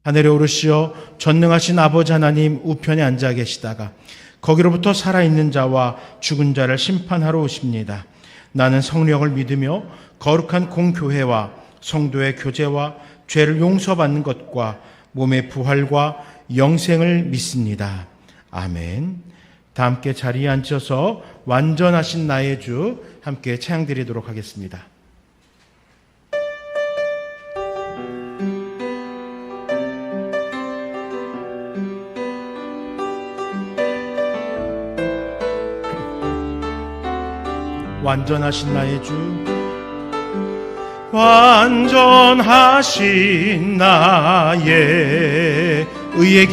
하늘에 오르시어 전능하신 아버지 하나님 우편에 앉아 계시다가 거기로부터 살아있는 자와 죽은 자를 심판하러 오십니다. 나는 성령을 믿으며 거룩한 공교회와 성도의 교제와 죄를 용서받는 것과 몸의 부활과 영생을 믿습니다. 아멘. 다 함께 자리에 앉아서 완전하신 나의 주 함께 찬양드리도록 하겠습니다. 완전하신 나의 주, 완전하신 나의 의의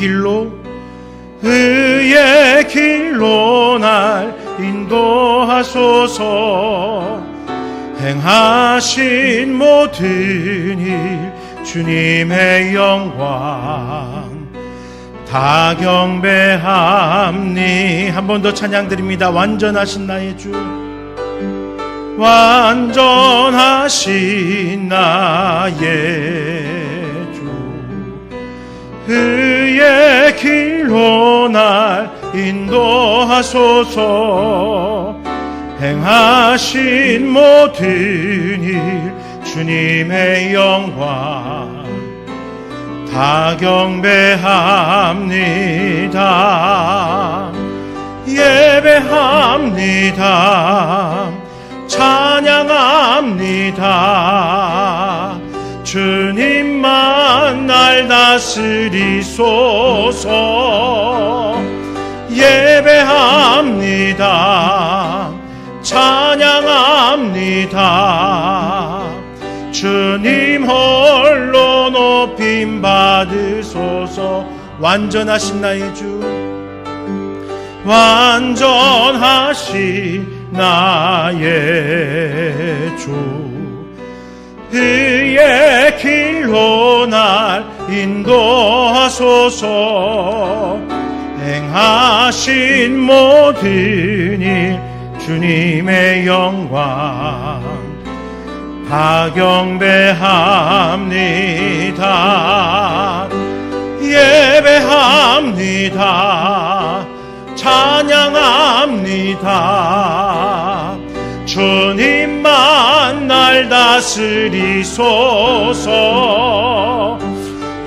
길로 날 인도하소서. 행하신 모든 일 주님의 영광 다 경배함니. 한 번 더 찬양드립니다. 완전하신 나의 주, 완전하신 나의 주, 의의 길로 날 인도하소서. 행하신 모든 일 주님의 영광 다 경배합니다. 예배합니다. 찬양합니다. 주님만 날 다스리소서. 예배합니다. 찬양합니다. 주님 홀로 높임 받으소서. 완전하신 나의 주, 완전하신 나의 주, 의의 길로 날 인도하소서. 행하신 모든 일 주님의 영광 다 경배합니다. 예배합니다. 찬양합니다. 주님만 날 다스리소서.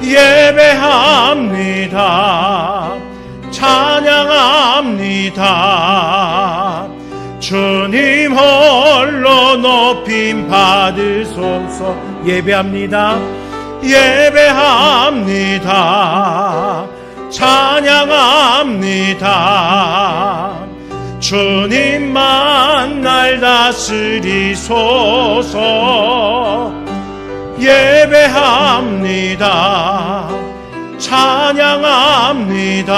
예배합니다. 찬양합니다. 주님 홀로 높임 받으소서. 예배합니다. 예배합니다. 찬양합니다. 주님만 날 다스리소서. 예배합니다. 찬양합니다.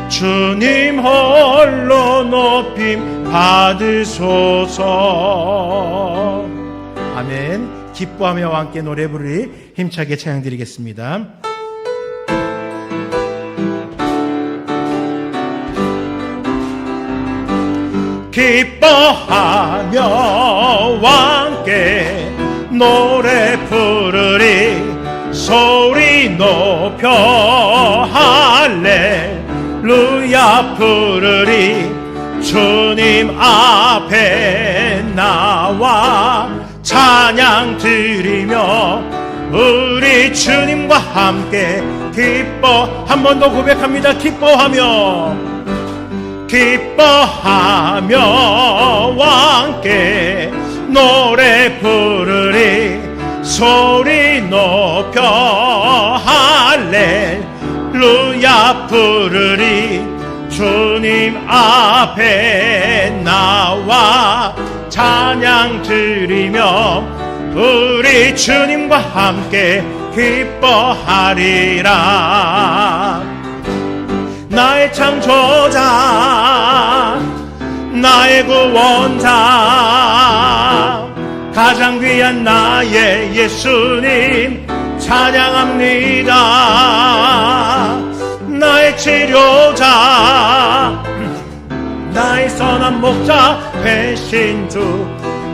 주님 홀로 높임 받으소서. 아멘. 기뻐하며 함께 노래 부르리 힘차게 찬양드리겠습니다. 기뻐하며 함께 노래 부르리 소리 높여 할렐루야 부르리 주님 앞에 나와 찬양 드리며 우리 주님과 함께 기뻐. 한 번 더 고백합니다. 기뻐하며 함께 노래 부르리 소리 높여 할렐루야 부르리 주님 앞에 나와 찬양 드리며 우리 주님과 함께 기뻐하리라. 나의 창조자 나의 구원자 가장 귀한 나의 예수님 찬양합니다. 나의 치료자 나의 선한 목자 배신주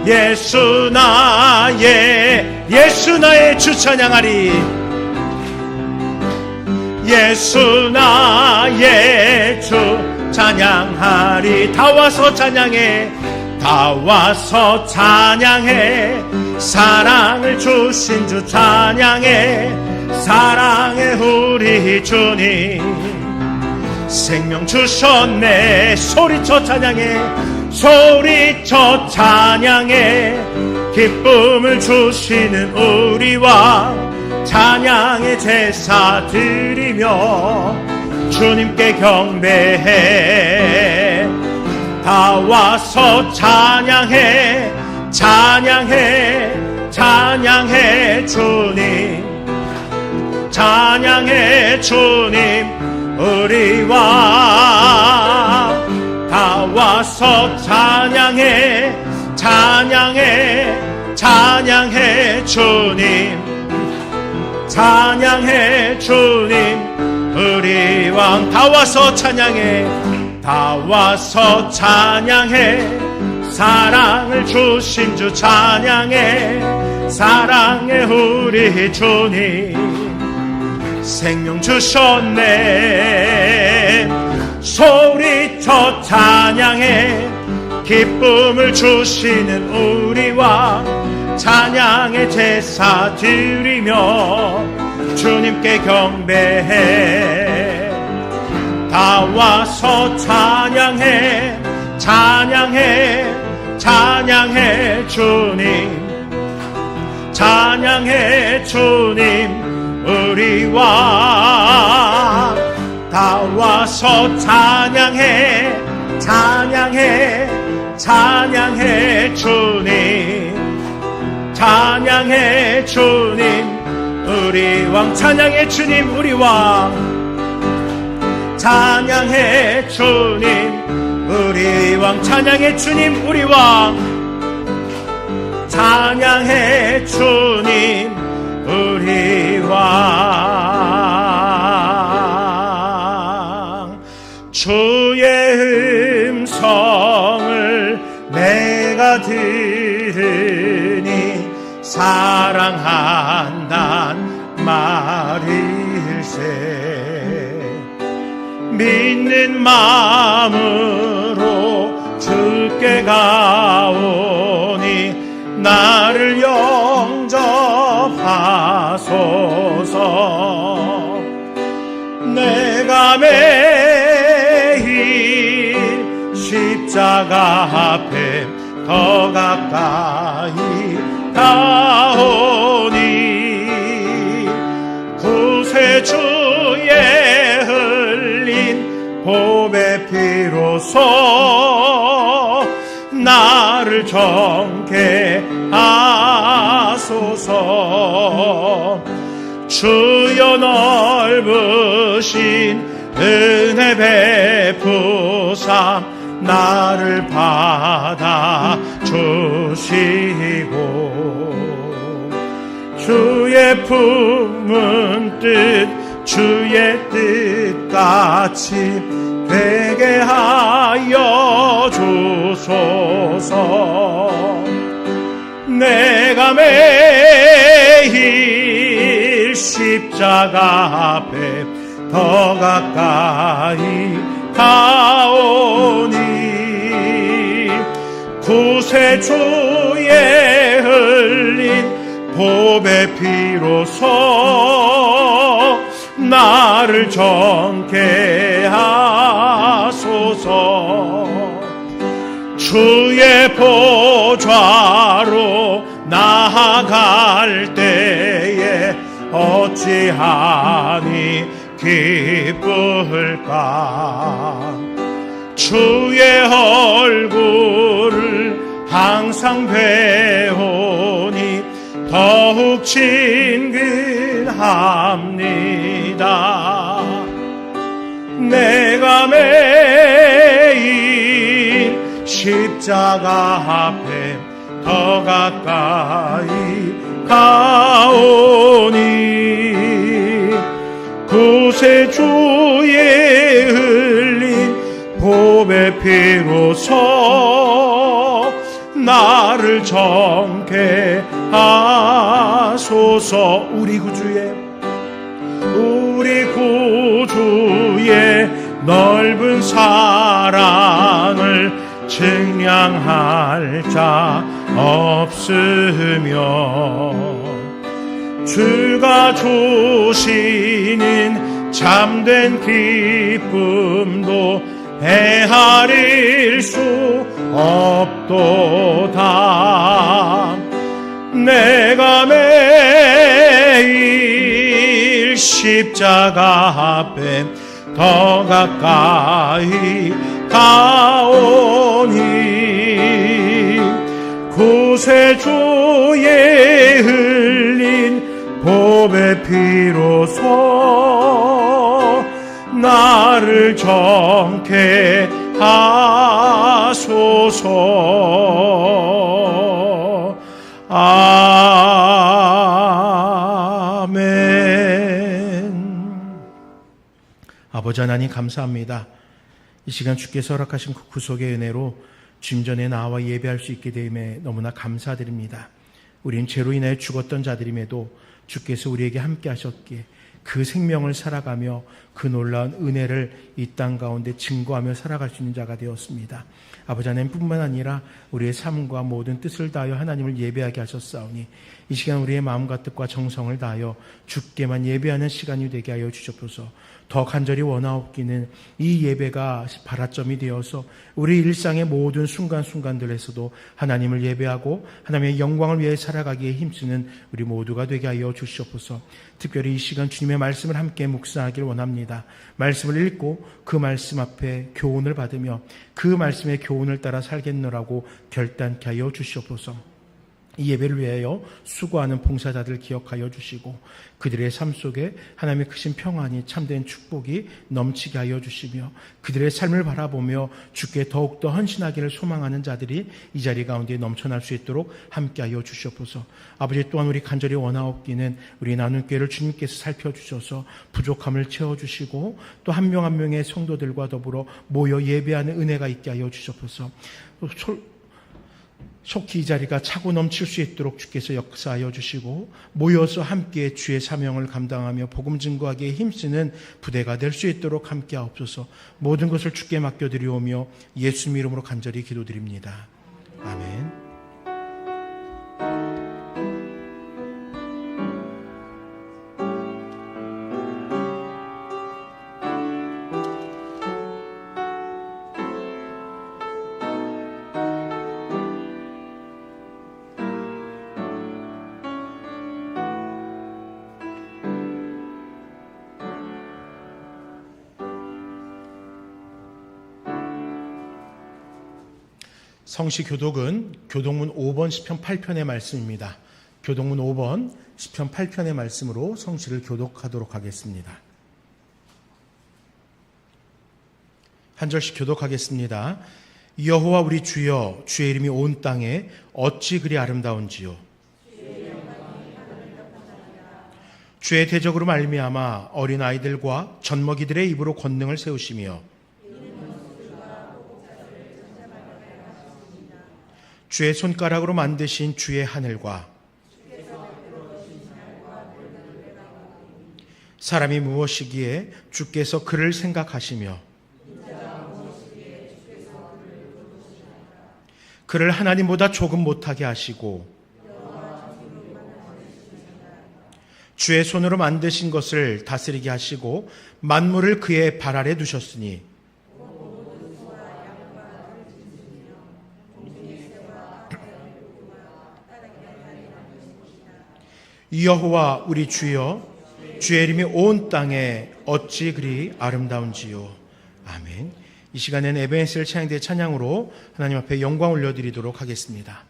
예수 나의 주 찬양하리. 예수 나의 주 찬양하리. 다 와서 찬양해, 다 와서 찬양해. 사랑을 주신 주 찬양해, 사랑해 우리 주님. 생명 주셨네. 소리쳐 찬양해, 소리쳐 찬양해. 기쁨을 주시는 우리 왕 찬양의 제사 드리며 주님께 경배해. 다 와서 찬양해, 찬양해, 찬양해 주님. 찬양해 주님 우리 왕. 다 와서 찬양해, 찬양해, 찬양해 주님. 찬양해 주님 우리 왕. 다 와서 찬양해, 다 와서 찬양해. 사랑을 주신 주 찬양해, 사랑해 우리 주님. 생명 주셨네. 소리쳐 찬양해. 기쁨을 주시는 우리 왕 찬양의 제사 드리며 주님께 경배해. 다 와서 찬양해, 찬양해, 찬양해 주님. 찬양해 주님 우리 왕. 다 와서 찬양해, 찬양해, 찬양해 주님. 찬양해 주님 우리 왕. 찬양해 주님 우리 왕. 찬양해 주님 우리 왕. 찬양해 주님 우리 왕. 찬양해 주님 우리 왕. 주의 음성을 내가 들으니 사랑한단 말일세. 믿는 마음으로 주께 가오니 나를 영접하소서. 내가 매일 십자가 앞에 더 가까이 가오니 구세주의 흘린 보배 피로써 나를 정케 하소서. 주여 넓으신 은혜 베푸사 나를 받아 주시고 주의 품은 뜻 주의 뜻같이 되게 하여 주소서. 내가 매일 십자가 앞에 더 가까이 가오니 구세주의 흘린 보배 피로써 나를 정케 하소서. 주의 보좌로 나아갈 때에 어찌하니 기쁠까. 주의 얼굴을 항상 배우니 더욱 친근합니다. 내가 매일 십자가 앞에 더 가까이 가오니 구세주의 흘린 보배 피로써 나를 정케 하소서. 우리 구주의 주의 넓은 사랑을 증량할 자 없으며 주가 주시는 참된 기쁨도 헤아릴 수 없도다. 내가 매일 십자가 앞에 더 가까이 가오니 구세주의 흘린 보배 피로써 나를 정케 하소서. 아멘. 아버지 하나님 감사합니다. 이 시간 주께서 허락하신 그 구속의 은혜로 주님 전에 나와 예배할 수 있게 됨에 너무나 감사드립니다. 우린 죄로 인하여 죽었던 자들임에도 주께서 우리에게 함께 하셨기에 그 생명을 살아가며 그 놀라운 은혜를 이 땅 가운데 증거하며 살아갈 수 있는 자가 되었습니다. 아버지 하나님뿐만 아니라 우리의 삶과 모든 뜻을 다하여 하나님을 예배하게 하셨사오니 이 시간 우리의 마음과 뜻과 정성을 다하여 주께만 예배하는 시간이 되게 하여 주시옵소서. 더 간절히 원하옵기는 이 예배가 발화점이 되어서 우리 일상의 모든 순간순간들에서도 하나님을 예배하고 하나님의 영광을 위해 살아가기에 힘쓰는 우리 모두가 되게 하여 주시옵소서. 특별히 이 시간 주님의 말씀을 함께 묵상하길 원합니다. 말씀을 읽고 그 말씀 앞에 교훈을 받으며 그 말씀의 교훈을 따라 살겠노라고 결단케 하여 주시옵소서. 이 예배를 위하여 수고하는 봉사자들 기억하여 주시고 그들의 삶 속에 하나님의 크신 평안이 참된 축복이 넘치게 하여 주시며 그들의 삶을 바라보며 주께 더욱더 헌신하기를 소망하는 자들이 이 자리 가운데 넘쳐날 수 있도록 함께하여 주시옵소서. 아버지 또한 우리 간절히 원하옵기는 우리 나눔교회를 주님께서 살펴주셔서 부족함을 채워주시고 또 한 명 한 명의 성도들과 더불어 모여 예배하는 은혜가 있게 하여 주시옵소서. 속히 이 자리가 차고 넘칠 수 있도록 주께서 역사하여 주시고 모여서 함께 주의 사명을 감당하며 복음 증거하기에 힘쓰는 부대가 될 수 있도록 함께 하옵소서. 모든 것을 주께 맡겨드리오며 예수님 이름으로 간절히 기도드립니다. 아멘. 성시 교독은 교독문 5번 시편 8편의 말씀입니다. 교독문 5번 시편 8편의 말씀으로 성시를 교독하도록 하겠습니다. 한 절씩 교독하겠습니다. 여호와 우리 주여, 주의 이름이 온 땅에 어찌 그리 아름다운지요. 주의 대적으로 말미암아 어린 아이들과 젖먹이들의 입으로 권능을 세우시며 주의 손가락으로 만드신 주의 하늘과 사람이 무엇이기에 주께서 그를 생각하시며 그를 하나님보다 조금 못하게 하시고 주의 손으로 만드신 것을 다스리게 하시고 만물을 그의 발 아래 두셨으니 여호와 우리 주여, 주의 이름이 온 땅에 어찌 그리 아름다운지요. 아멘. 이 시간에는 에베네셀 찬양대 찬양으로 하나님 앞에 영광 올려드리도록 하겠습니다.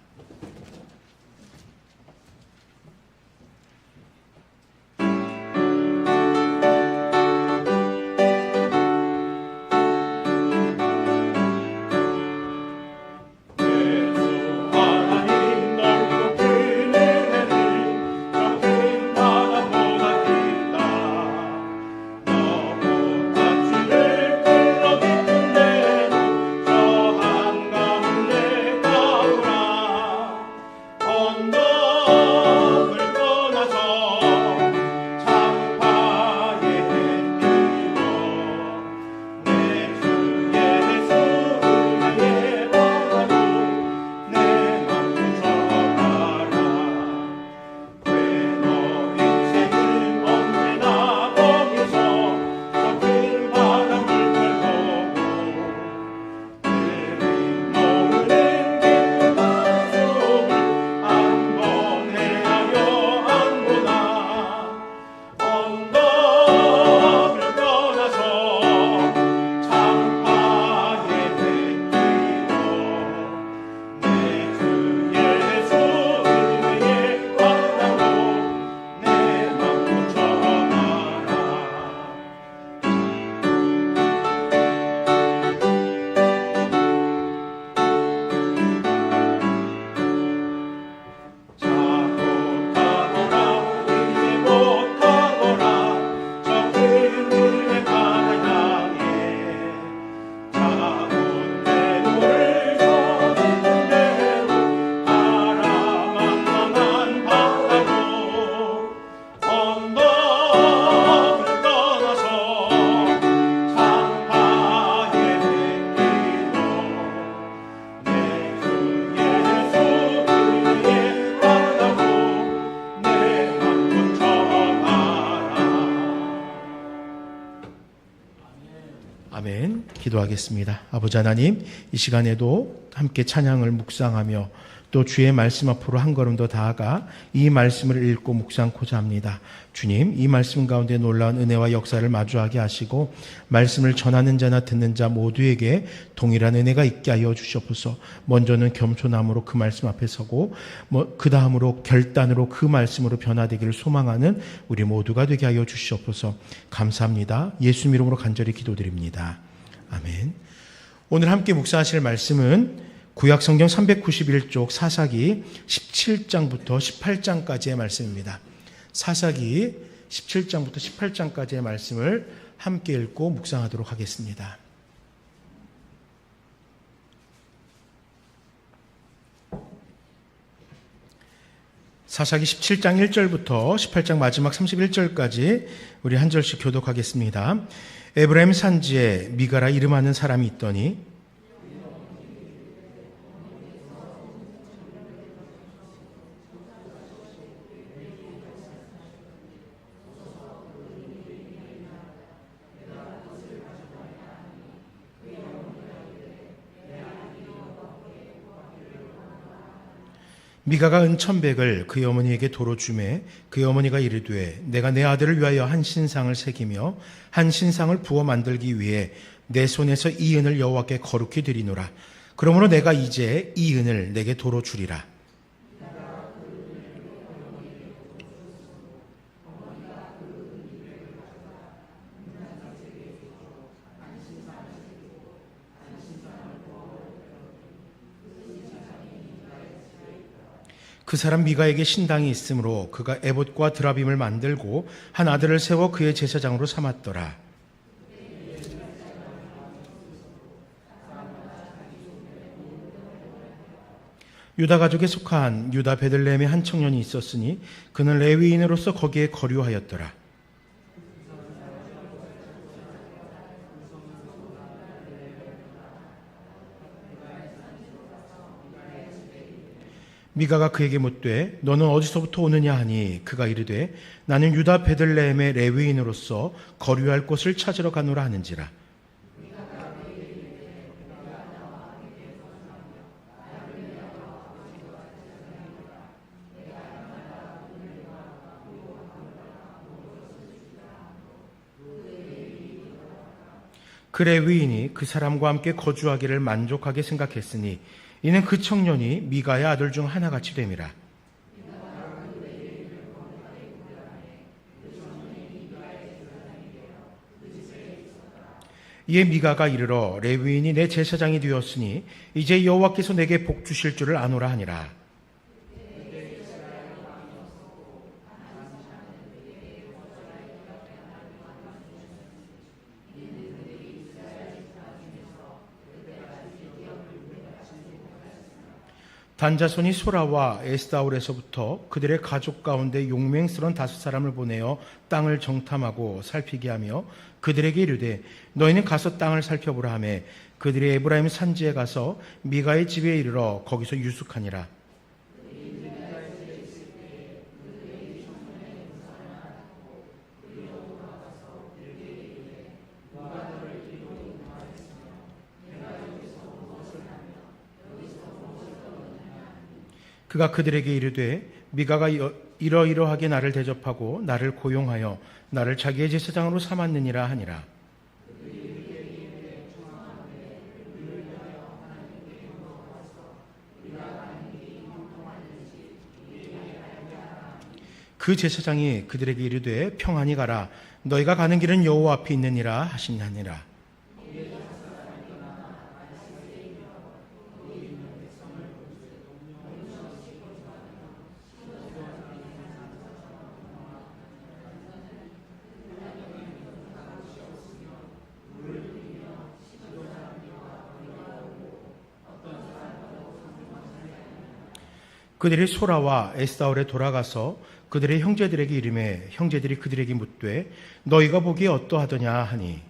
아멘. 기도하겠습니다. 아버지 하나님, 이 시간에도 함께 찬양을 묵상하며 또 주의 말씀 앞으로 한 걸음 더 나아가 이 말씀을 읽고 묵상코자 합니다. 주님, 이 말씀 가운데 놀라운 은혜와 역사를 마주하게 하시고 말씀을 전하는 자나 듣는 자 모두에게 동일한 은혜가 있게 하여 주시옵소서. 먼저는 겸손함으로 그 말씀 앞에 서고 그 다음으로 결단으로 그 말씀으로 변화되기를 소망하는 우리 모두가 되게 하여 주시옵소서. 감사합니다. 예수님 이름으로 간절히 기도드립니다. 아멘. 오늘 함께 묵상하실 말씀은 구약성경 391쪽 사사기 17장부터 18장까지의 말씀입니다. 사사기 17장부터 18장까지의 말씀을 함께 읽고 묵상하도록 하겠습니다. 사사기 17장 1절부터 18장 마지막 31절까지 우리 한 절씩 교독하겠습니다. 에브라임 산지에 미가라 이름하는 사람이 있더니 미가가 은 1,100을 그의 어머니에게 도로 주매 그의 어머니가 이르되 내가 내 아들을 위하여 한 신상을 새기며 한 신상을 부어 만들기 위해 내 손에서 이 은을 여호와께 거룩히 드리노라. 그러므로 내가 이제 이 은을 내게 도로 주리라. 그 사람 미가에게 신당이 있으므로 그가 에봇과 드라빔을 만들고 한 아들을 세워 그의 제사장으로 삼았더라. 유다 가족에 속한 유다 베들레헴에 한 청년이 있었으니 그는 레위인으로서 거기에 거류하였더라. 미가가 그에게 묻되 너는 어디서부터 오느냐 하니 그가 이르되 나는 유다 베들레헴의 레위인으로서 거류할 곳을 찾으러 가노라 하는지라. 그 레위인이 그 사람과 함께 거주하기를 만족하게 생각했으니 이는 그 청년이 미가의 아들 중 하나같이 됨이라. 이에 미가가 이르러 레위인이 내 제사장이 되었으니 이제 여호와께서 내게 복 주실 줄을 아노라 하니라. 단자손이 소라와 에스다올에서부터 그들의 가족 가운데 용맹스러운 5사람을 보내어 땅을 정탐하고 살피게 하며 그들에게 이르되 너희는 가서 땅을 살펴보라 하며 그들이 에브라임 산지에 가서 미가의 집에 이르러 거기서 유숙하니라. 그가 그들에게 이르되 미가가 이러이러하게 나를 대접하고 나를 고용하여 나를 자기의 제사장으로 삼았느니라 하니라. 그 제사장이 그들에게 이르되 평안히 가라. 너희가 가는 길은 여호와 앞에 있느니라 하시니라. 그들이 소라와 에스다올에 돌아가서 그들의 형제들에게 이르매 형제들이 그들에게 묻되 너희가 보기에 어떠하더냐 하니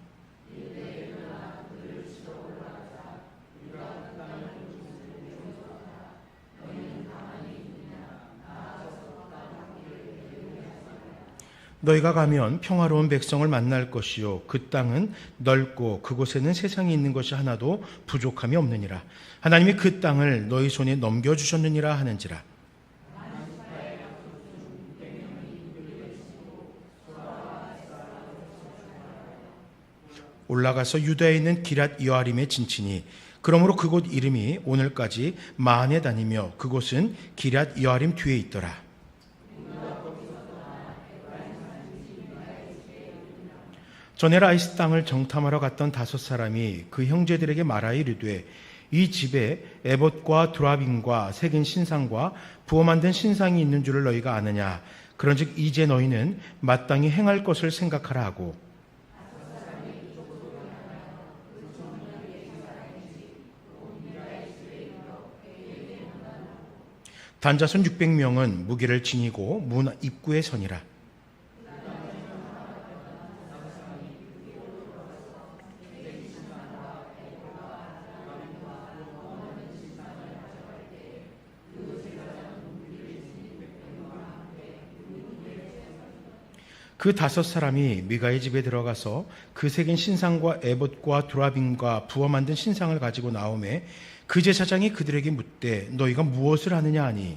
너희가 가면 평화로운 백성을 만날 것이요 그 땅은 넓고 그곳에는 세상에 있는 것이 하나도 부족함이 없느니라. 하나님이 그 땅을 너희 손에 넘겨주셨느니라 하는지라. 올라가서 유다에 있는 기랏 여아림에 진치니 그러므로 그곳 이름이 오늘까지 마한에 다니며 그곳은 기랏 여아림 뒤에 있더라. 전에 라이스 땅을 정탐하러 갔던 5사람이 그 형제들에게 말하여 이르되 이 집에 에봇과 두라빔과 새긴 신상과 부어 만든 신상이 있는 줄을 너희가 아느냐. 그런즉 이제 너희는 마땅히 행할 것을 생각하라 하고 단자손 600명은 무기를 지니고 문 입구에 서니라. 그 5사람이 미가의 집에 들어가서 그 새긴 신상과 에봇과 두라빔과 부어 만든 신상을 가지고 나오매 그 제사장이 그들에게 묻되 너희가 무엇을 하느냐 하니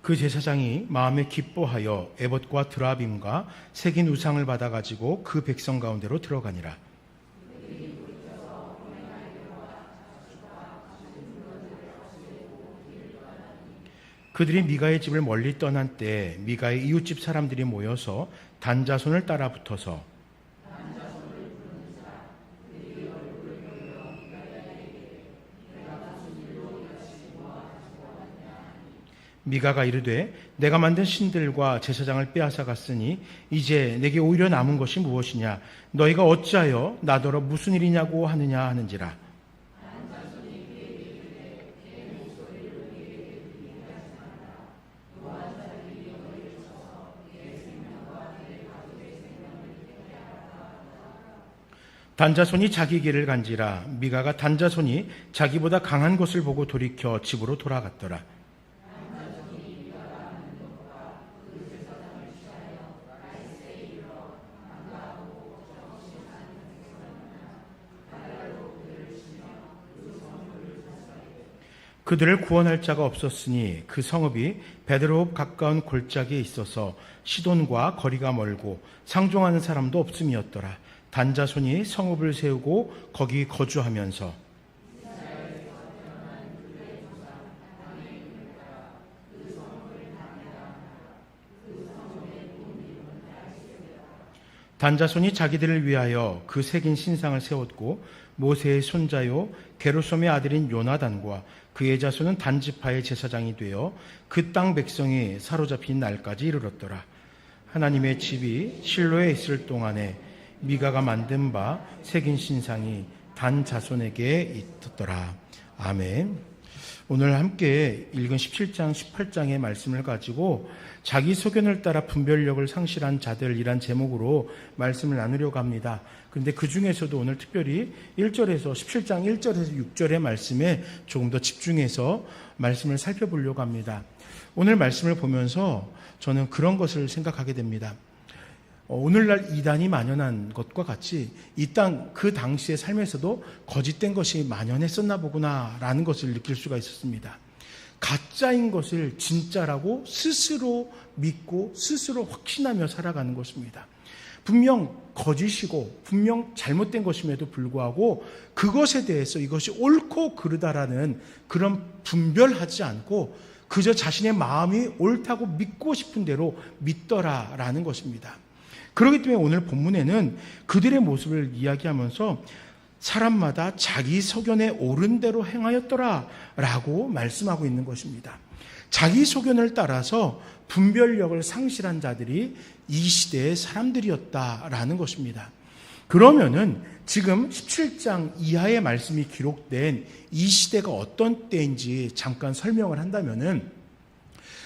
그 제사장이 마음에 기뻐하여 에봇과 드라빔과 새긴 우상을 받아가지고 그 백성 가운데로 들어가니라. 그들이 미가의 집을 멀리 떠난 때 미가의 이웃집 사람들이 모여서 단자손을 따라 붙어서 미가가 이르되 내가 만든 신들과 제사장을 빼앗아 갔으니 이제 내게 오히려 남은 것이 무엇이냐 너희가 어찌하여 나더러 무슨 일이냐고 하느냐 하는지라. 단자손이 자기 길을 간지라 미가가 단자손이 자기보다 강한 것을 보고 돌이켜 집으로 돌아갔더라. 그들을 구원할 자가 없었으니 그 성읍이 베드로읍 가까운 골짜기에 있어서 시돈과 거리가 멀고 상종하는 사람도 없음이었더라. 단자손이 성읍을 세우고 거기 거주하면서 단자손이 자기들을 위하여 그 새긴 신상을 세웠고 모세의 손자요 게르솜의 아들인 요나단과 그의 자손은 단지파의 제사장이 되어 그 땅 백성이 사로잡힌 날까지 이르렀더라. 하나님의 집이 실로에 있을 동안에 미가가 만든 바 새긴 신상이 단 자손에게 있었더라. 아멘. 오늘 함께 읽은 17장, 18장의 말씀을 가지고 자기 소견을 따라 분별력을 상실한 자들이란 제목으로 말씀을 나누려고 합니다. 그런데 그 중에서도 오늘 특별히 1절에서 17장 1절에서 6절의 말씀에 조금 더 집중해서 말씀을 살펴보려고 합니다. 오늘 말씀을 보면서 저는 그런 것을 생각하게 됩니다. 오늘날 이단이 만연한 것과 같이 이 땅 그 당시의 삶에서도 거짓된 것이 만연했었나 보구나라는 것을 느낄 수가 있었습니다. 가짜인 것을 진짜라고 스스로 믿고 스스로 확신하며 살아가는 것입니다. 분명 거짓이고 분명 잘못된 것임에도 불구하고 그것에 대해서 이것이 옳고 그르다라는 그런 분별하지 않고 그저 자신의 마음이 옳다고 믿고 싶은 대로 믿더라라는 것입니다. 그렇기 때문에 오늘 본문에는 그들의 모습을 이야기하면서 사람마다 자기 소견에 옳은 대로 행하였더라 라고 말씀하고 있는 것입니다. 자기 소견을 따라서 분별력을 상실한 자들이 이 시대의 사람들이었다라는 것입니다. 그러면은 지금 17장 이하의 말씀이 기록된 이 시대가 어떤 때인지 잠깐 설명을 한다면은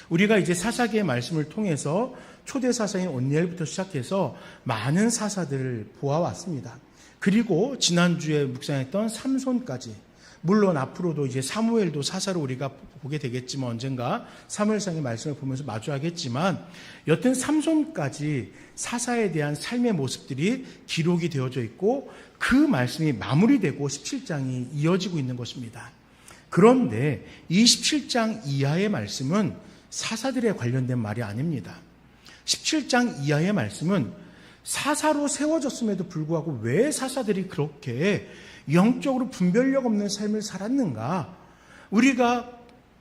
우리가 이제 사사기의 말씀을 통해서 초대 사사인 온니엘부터 시작해서 많은 사사들을 보아왔습니다. 그리고 지난주에 묵상했던 삼손까지, 물론 앞으로도 이제 사무엘도 사사로 우리가 보게 되겠지만 언젠가 사무엘상의 말씀을 보면서 마주하겠지만 여튼 삼손까지 사사에 대한 삶의 모습들이 기록이 되어져 있고 그 말씀이 마무리되고 17장이 이어지고 있는 것입니다. 그런데 이 17장 이하의 말씀은 사사들에 관련된 말이 아닙니다. 17장 이하의 말씀은 사사로 세워졌음에도 불구하고 왜 사사들이 그렇게 영적으로 분별력 없는 삶을 살았는가? 우리가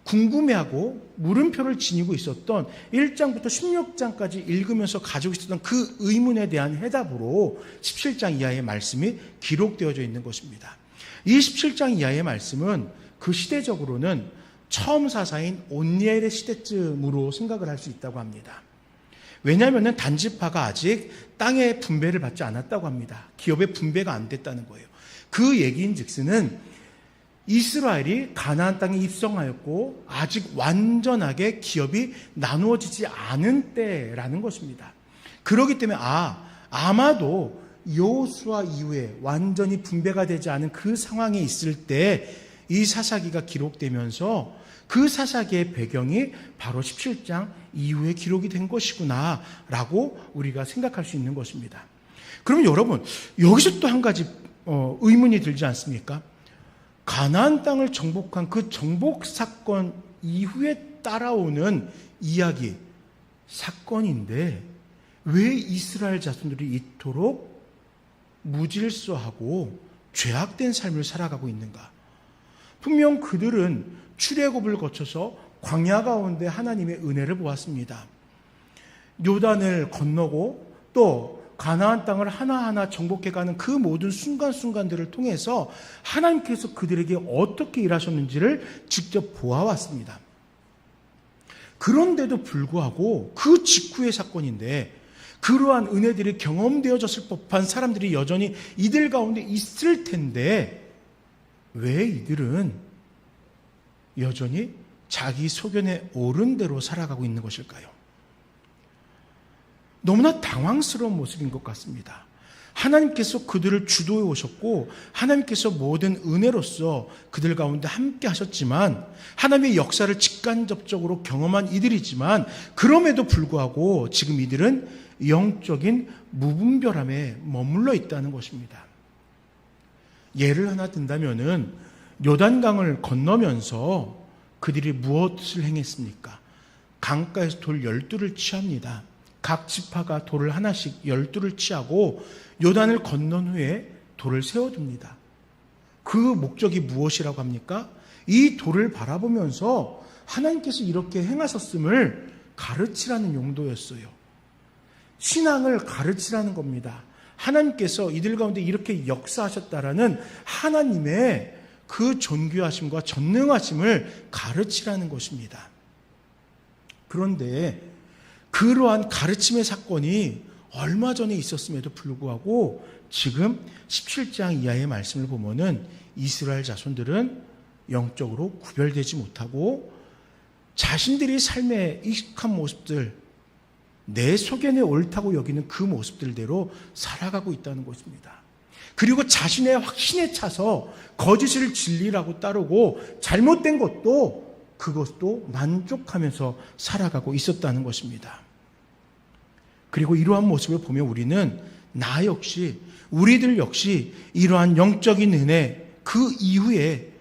궁금해하고 물음표를 지니고 있었던 1장부터 16장까지 읽으면서 가지고 있었던 그 의문에 대한 해답으로 17장 이하의 말씀이 기록되어져 있는 것입니다. 이 17장 이하의 말씀은 그 시대적으로는 처음 사사인 온니엘의 시대쯤으로 생각을 할 수 있다고 합니다. 왜냐하면 단지파가 아직 땅의 분배를 받지 않았다고 합니다. 기업의 분배가 안 됐다는 거예요. 그 얘기인즉슨은 이스라엘이 가나안 땅에 입성하였고 아직 완전하게 기업이 나누어지지 않은 때라는 것입니다. 그렇기 때문에 아마도 여호수아 이후에 완전히 분배가 되지 않은 그 상황에 있을 때 이 사사기가 기록되면서 그 사사기의 배경이 바로 17장 이후에 기록이 된 것이구나 라고 우리가 생각할 수 있는 것입니다. 그러면 여러분, 여기서 또 한 가지 의문이 들지 않습니까? 가나안 땅을 정복한 그 정복 사건 이후에 따라오는 이야기, 사건인데 왜 이스라엘 자손들이 이토록 무질서하고 죄악된 삶을 살아가고 있는가? 분명 그들은 출애굽을 거쳐서 광야 가운데 하나님의 은혜를 보았습니다. 요단을 건너고 또 가나안 땅을 하나하나 정복해가는 그 모든 순간순간들을 통해서 하나님께서 그들에게 어떻게 일하셨는지를 직접 보아왔습니다. 그런데도 불구하고 그 직후의 사건인데 그러한 은혜들이 경험되어졌을 법한 사람들이 여전히 이들 가운데 있을 텐데 왜 이들은 여전히 자기 소견에 옳은 대로 살아가고 있는 것일까요? 너무나 당황스러운 모습인 것 같습니다. 하나님께서 그들을 주도해 오셨고 하나님께서 모든 은혜로서 그들 가운데 함께 하셨지만 하나님의 역사를 직간접적으로 경험한 이들이지만 그럼에도 불구하고 지금 이들은 영적인 무분별함에 머물러 있다는 것입니다. 예를 하나 든다면은 요단강을 건너면서 그들이 무엇을 행했습니까? 강가에서 돌 12를 취합니다. 각 지파가 돌을 하나씩 12를 취하고 요단을 건넌 후에 돌을 세워둡니다. 그 목적이 무엇이라고 합니까? 이 돌을 바라보면서 하나님께서 이렇게 행하셨음을 가르치라는 용도였어요. 신앙을 가르치라는 겁니다. 하나님께서 이들 가운데 이렇게 역사하셨다라는 하나님의 그 존귀하심과 전능하심을 가르치라는 것입니다. 그런데 그러한 가르침의 사건이 얼마 전에 있었음에도 불구하고 지금 17장 이하의 말씀을 보면은 이스라엘 자손들은 영적으로 구별되지 못하고 자신들이 삶에 익숙한 모습들, 내 소견에 옳다고 여기는 그 모습들대로 살아가고 있다는 것입니다. 그리고 자신의 확신에 차서 거짓을 진리라고 따르고 잘못된 것도 그것도 만족하면서 살아가고 있었다는 것입니다. 그리고 이러한 모습을 보면 우리는 나 역시 우리들 역시 이러한 영적인 은혜 그 이후에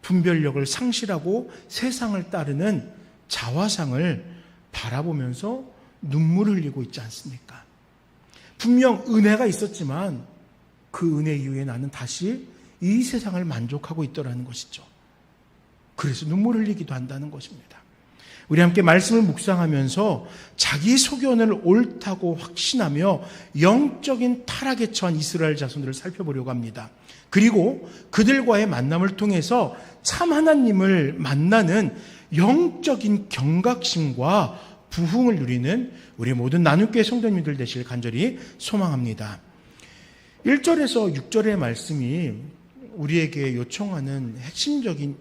분별력을 상실하고 세상을 따르는 자화상을 바라보면서 눈물을 흘리고 있지 않습니까? 분명 은혜가 있었지만 그 은혜 이후에 나는 다시 이 세상을 만족하고 있더라는 것이죠. 그래서 눈물을 흘리기도 한다는 것입니다. 우리 함께 말씀을 묵상하면서 자기 소견을 옳다고 확신하며 영적인 타락에 처한 이스라엘 자손들을 살펴보려고 합니다. 그리고 그들과의 만남을 통해서 참 하나님을 만나는 영적인 경각심과 부흥을 누리는 우리 모든 나눔교회 성도님들 되시길 간절히 소망합니다. 1절에서 6절의 말씀이 우리에게 요청하는 핵심적인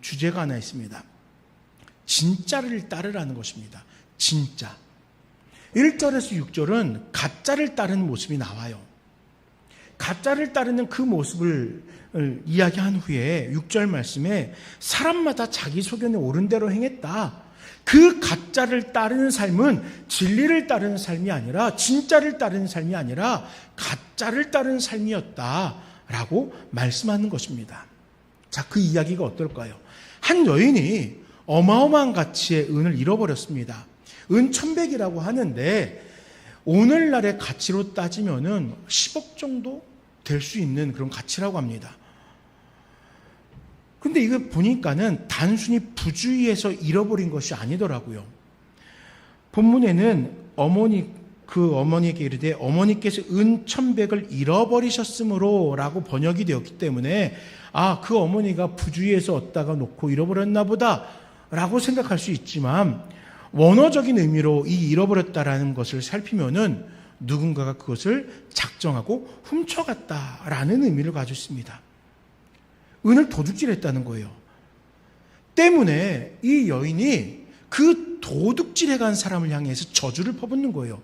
주제가 하나 있습니다. 진짜를 따르라는 것입니다. 진짜. 1절에서 6절은 가짜를 따르는 모습이 나와요. 가짜를 따르는 그 모습을 이야기한 후에 6절 말씀에 사람마다 자기 소견에 옳은 대로 행했다. 그 가짜를 따르는 삶은 진리를 따르는 삶이 아니라, 진짜를 따르는 삶이 아니라 가짜를 따르는 삶이었다라고 말씀하는 것입니다. 자, 그 이야기가 어떨까요? 한 여인이 어마어마한 가치의 은을 잃어버렸습니다. 은 1,100이라고 하는데 오늘날의 가치로 따지면은 10억 정도 될 수 있는 그런 가치라고 합니다. 근데 이거 보니까는 단순히 부주의해서 잃어버린 것이 아니더라고요. 본문에는 어머니에게 이르되 어머니께서 은 1,100을 잃어버리셨으므로 라고 번역이 되었기 때문에 그 어머니가 부주의해서 얻다가 놓고 잃어버렸나 보다 라고 생각할 수 있지만, 원어적인 의미로 이 잃어버렸다라는 것을 살피면은 누군가가 그것을 작정하고 훔쳐갔다라는 의미를 가지고 있습니다. 은을 도둑질했다는 거예요. 때문에 이 여인이 그 도둑질해간 사람을 향해서 저주를 퍼붓는 거예요.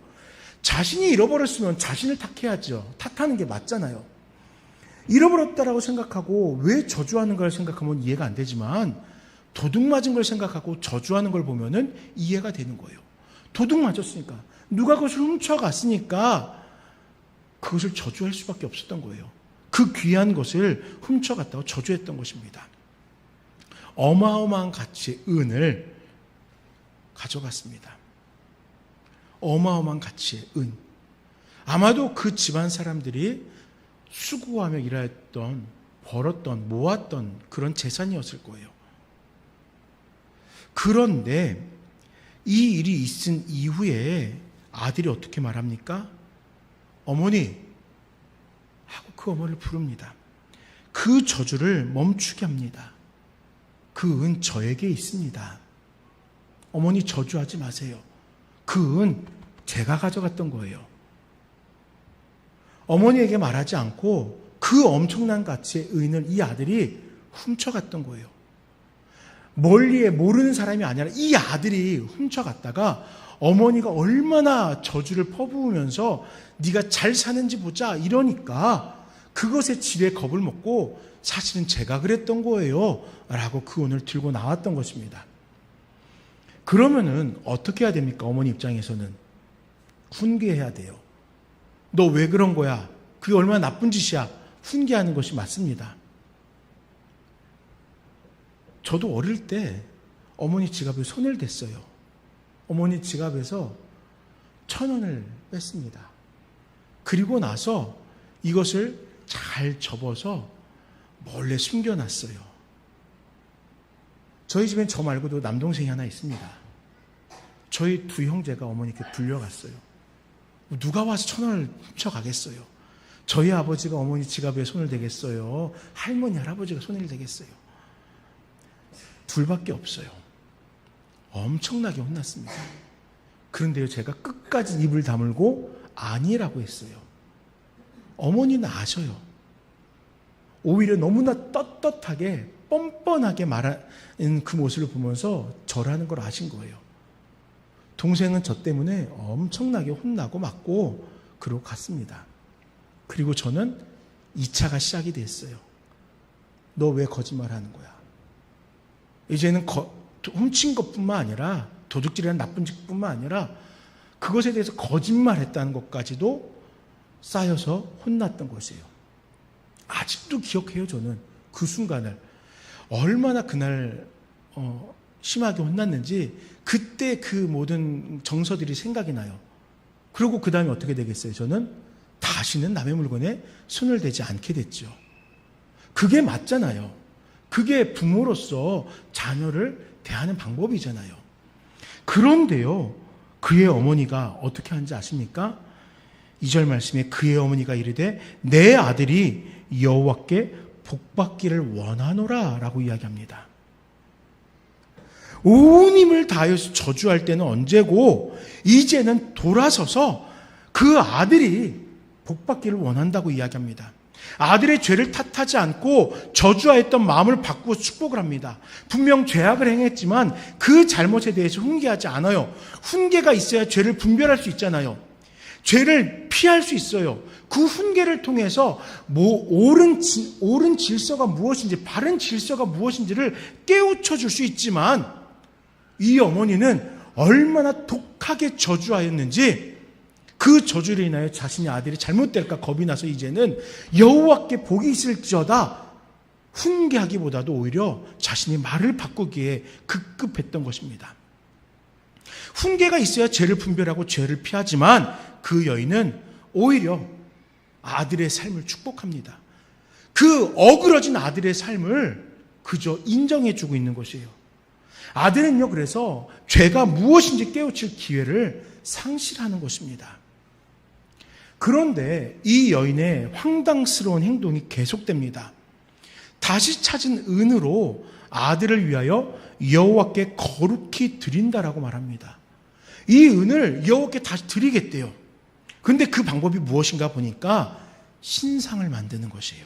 자신이 잃어버렸으면 자신을 탓해야죠. 탓하는 게 맞잖아요. 잃어버렸다라고 생각하고 왜 저주하는가를 생각하면 이해가 안 되지만, 도둑 맞은 걸 생각하고 저주하는 걸 보면은 이해가 되는 거예요. 도둑 맞았으니까, 누가 그것을 훔쳐갔으니까 그것을 저주할 수밖에 없었던 거예요. 그 귀한 것을 훔쳐갔다고 저주했던 것입니다. 어마어마한 가치의 은을 가져갔습니다. 어마어마한 가치의 은. 아마도 그 집안 사람들이 수고하며 일하였던, 벌었던, 모았던 그런 재산이었을 거예요. 그런데 이 일이 있은 이후에 아들이 어떻게 말합니까? 어머니 하고 그 어머니를 부릅니다. 그 저주를 멈추게 합니다. 그 은 저에게 있습니다. 어머니 저주하지 마세요. 그 은 제가 가져갔던 거예요. 어머니에게 말하지 않고 그 엄청난 가치의 은을 이 아들이 훔쳐갔던 거예요. 멀리에 모르는 사람이 아니라 이 아들이 훔쳐갔다가 어머니가 얼마나 저주를 퍼부으면서 네가 잘 사는지 보자 이러니까 그것의 질에 겁을 먹고 사실은 제가 그랬던 거예요 라고 그 은을 들고 나왔던 것입니다. 그러면은 어떻게 해야 됩니까? 어머니 입장에서는 훈계해야 돼요. 너 왜 그런 거야? 그게 얼마나 나쁜 짓이야? 훈계하는 것이 맞습니다. 저도 어릴 때 어머니 지갑에 손을 댔어요. 어머니 지갑에서 1,000원을 뺐습니다. 그리고 나서 이것을 잘 접어서 몰래 숨겨놨어요. 저희 집엔 저 말고도 남동생이 하나 있습니다. 저희 두 형제가 어머니께 불려갔어요. 누가 와서 1,000원을 훔쳐가겠어요? 저희 아버지가 어머니 지갑에 손을 대겠어요? 할머니, 할아버지가 손을 대겠어요? 둘밖에 없어요. 엄청나게 혼났습니다. 그런데요, 제가 끝까지 입을 다물고 아니라고 했어요. 어머니는 아셔요. 오히려 너무나 떳떳하게 뻔뻔하게 말하는 그 모습을 보면서 저라는 걸 아신 거예요. 동생은 저 때문에 엄청나게 혼나고 맞고 그러고 갔습니다. 그리고 저는 2차가 시작이 됐어요. 너 왜 거짓말하는 거야? 이제는 훔친 것뿐만 아니라 도둑질이라는 나쁜 짓뿐만 아니라 그것에 대해서 거짓말했다는 것까지도 쌓여서 혼났던 것이에요. 아직도 기억해요. 저는 그 순간을 얼마나 그날 심하게 혼났는지 그때 그 모든 정서들이 생각이 나요. 그리고 그 다음에 어떻게 되겠어요? 저는 다시는 남의 물건에 손을 대지 않게 됐죠. 그게 맞잖아요. 그게 부모로서 자녀를 대하는 방법이잖아요. 그런데요, 그의 어머니가 어떻게 하는지 아십니까? 2절 말씀에 그의 어머니가 이르되 내 아들이 여호와께 복받기를 원하노라 라고 이야기합니다. 온 힘을 다해서 저주할 때는 언제고 이제는 돌아서서 그 아들이 복받기를 원한다고 이야기합니다. 아들의 죄를 탓하지 않고 저주하였던 마음을 바꾸고 축복을 합니다. 분명 죄악을 행했지만 그 잘못에 대해서 훈계하지 않아요. 훈계가 있어야 죄를 분별할 수 있잖아요. 죄를 피할 수 있어요. 그 훈계를 통해서 옳은 질서가 무엇인지, 바른 질서가 무엇인지를 깨우쳐 줄 수 있지만, 이 어머니는 얼마나 독하게 저주하였는지, 그 저주로 인하여 자신의 아들이 잘못될까 겁이 나서 이제는 여호와께 복이 있을지어다 훈계하기보다도 오히려 자신의 말을 바꾸기에 급급했던 것입니다. 훈계가 있어야 죄를 분별하고 죄를 피하지만 그 여인은 오히려 아들의 삶을 축복합니다. 그 어그러진 아들의 삶을 그저 인정해주고 있는 것이에요. 아들은요, 그래서 죄가 무엇인지 깨우칠 기회를 상실하는 것입니다. 그런데 이 여인의 황당스러운 행동이 계속됩니다. 다시 찾은 은으로 아들을 위하여 여호와께 거룩히 드린다라고 말합니다. 이 은을 여호와께 다시 드리겠대요. 근데 그 방법이 무엇인가 보니까 신상을 만드는 것이에요.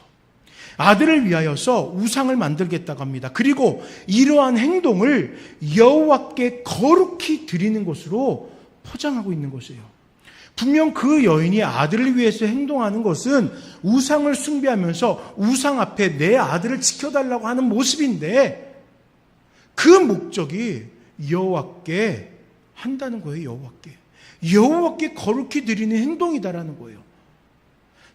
아들을 위하여서 우상을 만들겠다고 합니다. 그리고 이러한 행동을 여호와께 거룩히 드리는 것으로 포장하고 있는 것이에요. 분명 그 여인이 아들을 위해서 행동하는 것은 우상을 숭배하면서 우상 앞에 내 아들을 지켜달라고 하는 모습인데, 그 목적이 여호와께 한다는 거예요. 여호와께 거룩히 드리는 행동이다라는 거예요.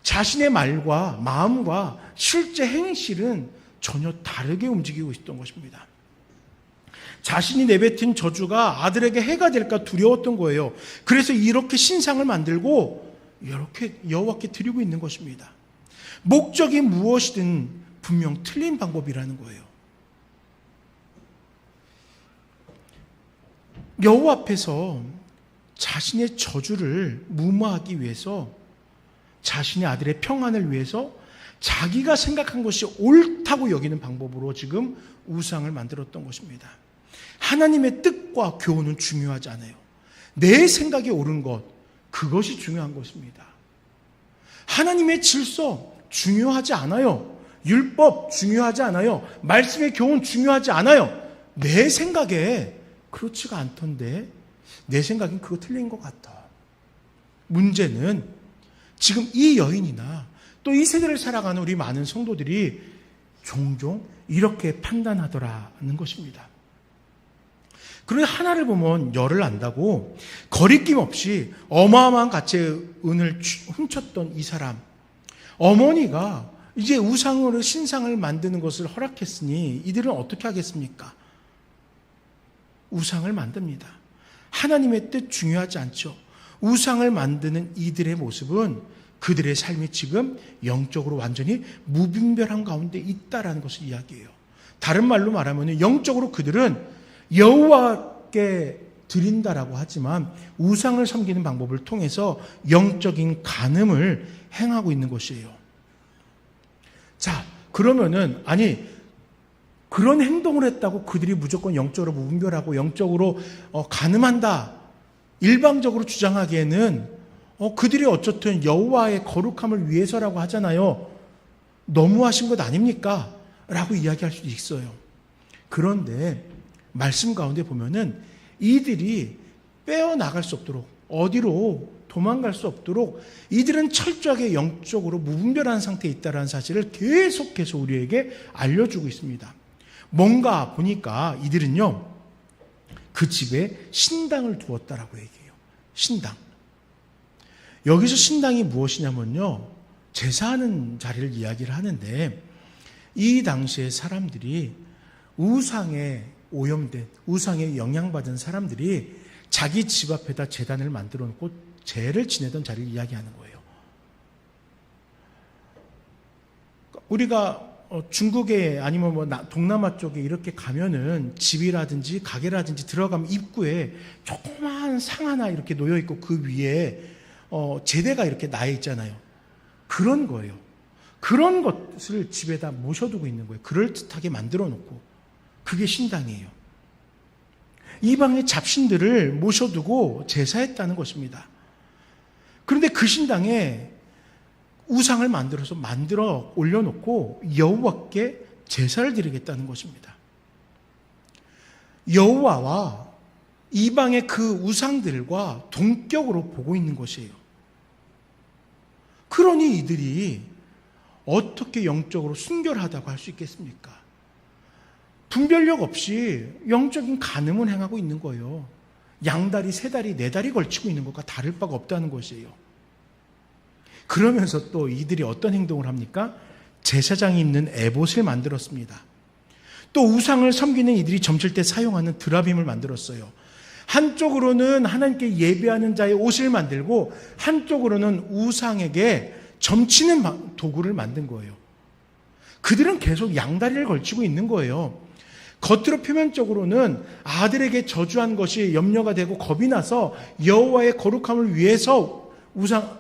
자신의 말과 마음과 실제 행실은 전혀 다르게 움직이고 있었던 것입니다. 자신이 내뱉은 저주가 아들에게 해가 될까 두려웠던 거예요. 그래서 이렇게 신상을 만들고 이렇게 여호와께 드리고 있는 것입니다. 목적이 무엇이든 분명 틀린 방법이라는 거예요. 여호와 앞에서 자신의 저주를 무마하기 위해서, 자신의 아들의 평안을 위해서 자기가 생각한 것이 옳다고 여기는 방법으로 지금 우상을 만들었던 것입니다. 하나님의 뜻과 교훈은 중요하지 않아요. 내 생각이 옳은 것, 그것이 중요한 것입니다. 하나님의 질서 중요하지 않아요. 율법 중요하지 않아요. 말씀의 교훈 중요하지 않아요. 내 생각에 그렇지가 않던데, 내 생각엔 그거 틀린 것 같아. 문제는 지금 이 여인이나 또 이 세대를 살아가는 우리 많은 성도들이 종종 이렇게 판단하더라는 것입니다. 그런데 하나를 보면 열을 안다고 거리낌 없이 어마어마한 가치의 은을 훔쳤던 이 사람, 어머니가 이제 우상으로 신상을 만드는 것을 허락했으니 이들은 어떻게 하겠습니까? 우상을 만듭니다. 하나님의 뜻 중요하지 않죠. 우상을 만드는 이들의 모습은 그들의 삶이 지금 영적으로 완전히 무분별한 가운데 있다라는 것을 이야기해요. 다른 말로 말하면 영적으로 그들은 여호와께 드린다라고 하지만 우상을 섬기는 방법을 통해서 영적인 간음을 행하고 있는 것이에요. 자, 그러면은 그런 행동을 했다고 그들이 무조건 영적으로 무분별하고 영적으로 간음한다, 일방적으로 주장하기에는 그들이 어쨌든 여호와의 거룩함을 위해서라고 하잖아요. 너무하신 것 아닙니까? 라고 이야기할 수도 있어요. 그런데 말씀 가운데 보면은 이들이 빼어나갈 수 없도록, 어디로 도망갈 수 없도록 이들은 철저하게 영적으로 무분별한 상태에 있다는 사실을 계속해서 우리에게 알려주고 있습니다. 뭔가 보니까 이들은요, 그 집에 신당을 두었다라고 얘기해요. 신당. 여기서 신당이 무엇이냐면요, 제사하는 자리를 이야기를 하는데, 이 당시에 사람들이 우상에 오염된, 우상에 영향받은 사람들이 자기 집 앞에다 제단을 만들어 놓고 제를 지내던 자리를 이야기하는 거예요. 우리가 중국에 아니면 동남아 쪽에 이렇게 가면은 집이라든지 가게라든지 들어가면 입구에 조그마한 상 하나 이렇게 놓여 있고 그 위에 제대가 이렇게 나 있잖아요. 그런 거예요. 그런 것을 집에다 모셔두고 있는 거예요. 그럴듯하게 만들어 놓고. 그게 신당이에요. 이방의 잡신들을 모셔두고 제사했다는 것입니다. 그런데 그 신당에 우상을 만들어 올려놓고 여호와께 제사를 드리겠다는 것입니다. 여호와와 이방의 그 우상들과 동격으로 보고 있는 것이에요. 그러니 이들이 어떻게 영적으로 순결하다고 할 수 있겠습니까? 분별력 없이 영적인 간음을 행하고 있는 거예요. 양다리, 세다리, 네다리 걸치고 있는 것과 다를 바가 없다는 것이에요. 그러면서 또 이들이 어떤 행동을 합니까? 제사장이 입는 에봇을 만들었습니다. 또 우상을 섬기는 이들이 점칠 때 사용하는 드라빔을 만들었어요. 한쪽으로는 하나님께 예배하는 자의 옷을 만들고 한쪽으로는 우상에게 점치는 도구를 만든 거예요. 그들은 계속 양다리를 걸치고 있는 거예요. 겉으로 표면적으로는 아들에게 저주한 것이 염려가 되고 겁이 나서 여호와의 거룩함을 위해서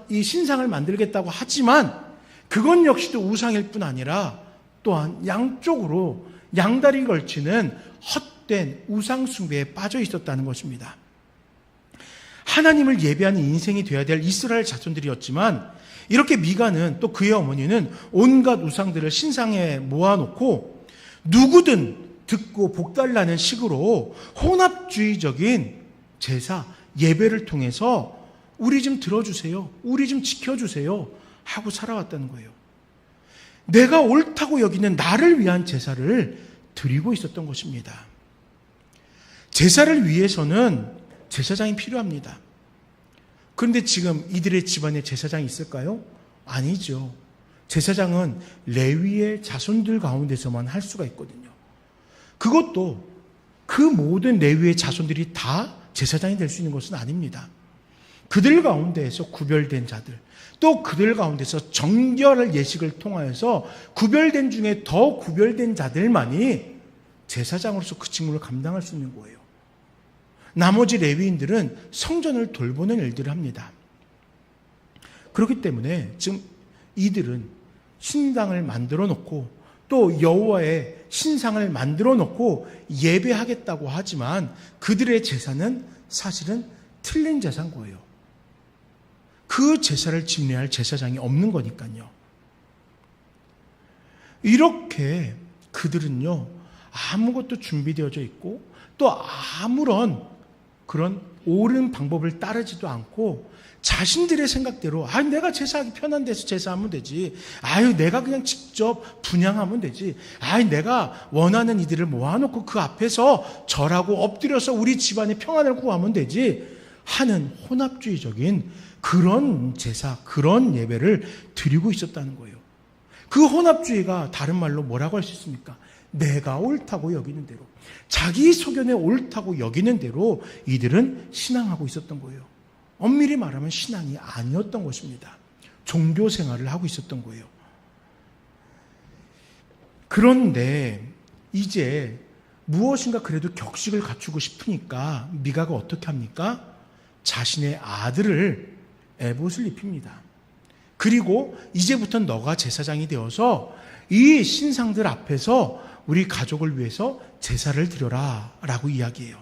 이 신상을 만들겠다고 하지만 그건 역시도 우상일 뿐 아니라 또한 양쪽으로 양다리 걸치는 헛된 우상 숭배에 빠져 있었다는 것입니다. 하나님을 예배하는 인생이 되어야 될 이스라엘 자손들이었지만 이렇게 미가는 또 그의 어머니는 온갖 우상들을 신상에 모아놓고 누구든 듣고 복달라는 식으로 혼합주의적인 제사, 예배를 통해서 우리 좀 들어주세요, 우리 좀 지켜주세요 하고 살아왔다는 거예요. 내가 옳다고 여기는 나를 위한 제사를 드리고 있었던 것입니다. 제사를 위해서는 제사장이 필요합니다. 그런데 지금 이들의 집안에 제사장이 있을까요? 아니죠. 제사장은 레위의 자손들 가운데서만 할 수가 있거든요. 그것도 그 모든 레위의 자손들이 다 제사장이 될 수 있는 것은 아닙니다. 그들 가운데에서 구별된 자들, 또 그들 가운데서 정결할 예식을 통하여서 구별된 중에 더 구별된 자들만이 제사장으로서 그 직무를 감당할 수 있는 거예요. 나머지 레위인들은 성전을 돌보는 일들을 합니다. 그렇기 때문에 지금 이들은 신당을 만들어 놓고 또 여호와의 신상을 만들어 놓고 예배하겠다고 하지만 그들의 제사는 사실은 틀린 제사인 거예요. 그 제사를 집례할 제사장이 없는 거니까요. 이렇게 그들은요, 아무것도 준비되어져 있고 또 아무런 그런 옳은 방법을 따르지도 않고 자신들의 생각대로 내가 제사하기 편한 데서 제사하면 되지. 내가 그냥 직접 분향하면 되지. 내가 원하는 이들을 모아놓고 그 앞에서 절하고 엎드려서 우리 집안의 평안을 구하면 되지 하는 혼합주의적인 그런 제사, 그런 예배를 드리고 있었다는 거예요. 그 혼합주의가 다른 말로 뭐라고 할 수 있습니까? 내가 옳다고 여기는 대로, 자기 소견에 옳다고 여기는 대로 이들은 신앙하고 있었던 거예요. 엄밀히 말하면 신앙이 아니었던 것입니다. 종교 생활을 하고 있었던 거예요. 그런데 이제 무엇인가 그래도 격식을 갖추고 싶으니까 미가가 어떻게 합니까? 자신의 아들을 에봇을 입힙니다. 그리고 이제부터는 너가 제사장이 되어서 이 신상들 앞에서 우리 가족을 위해서 제사를 드려라 라고 이야기해요.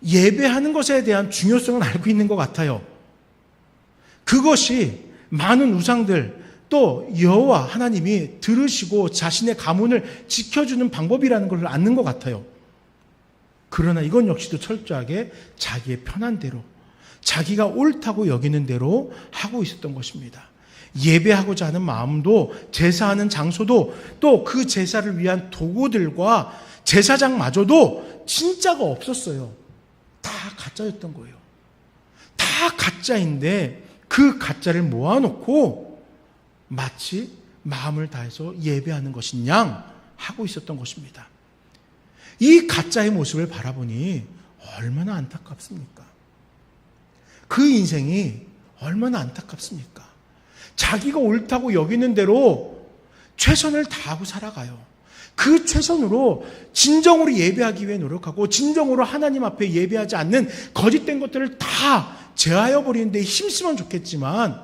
예배하는 것에 대한 중요성은 알고 있는 것 같아요. 그것이 많은 우상들 또 여호와 하나님이 들으시고 자신의 가문을 지켜주는 방법이라는 걸 아는 것 같아요. 그러나 이건 역시도 철저하게 자기의 편한 대로, 자기가 옳다고 여기는 대로 하고 있었던 것입니다. 예배하고자 하는 마음도, 제사하는 장소도, 또 그 제사를 위한 도구들과 제사장마저도 진짜가 없었어요. 다 가짜였던 거예요. 다 가짜인데 그 가짜를 모아놓고 마치 마음을 다해서 예배하는 것인 양 하고 있었던 것입니다. 이 가짜의 모습을 바라보니 얼마나 안타깝습니까? 그 인생이 얼마나 안타깝습니까? 자기가 옳다고 여기는 대로 최선을 다하고 살아가요. 그 최선으로 진정으로 예배하기 위해 노력하고 진정으로 하나님 앞에 예배하지 않는 거짓된 것들을 다 제하여 버리는 데 힘쓰면 좋겠지만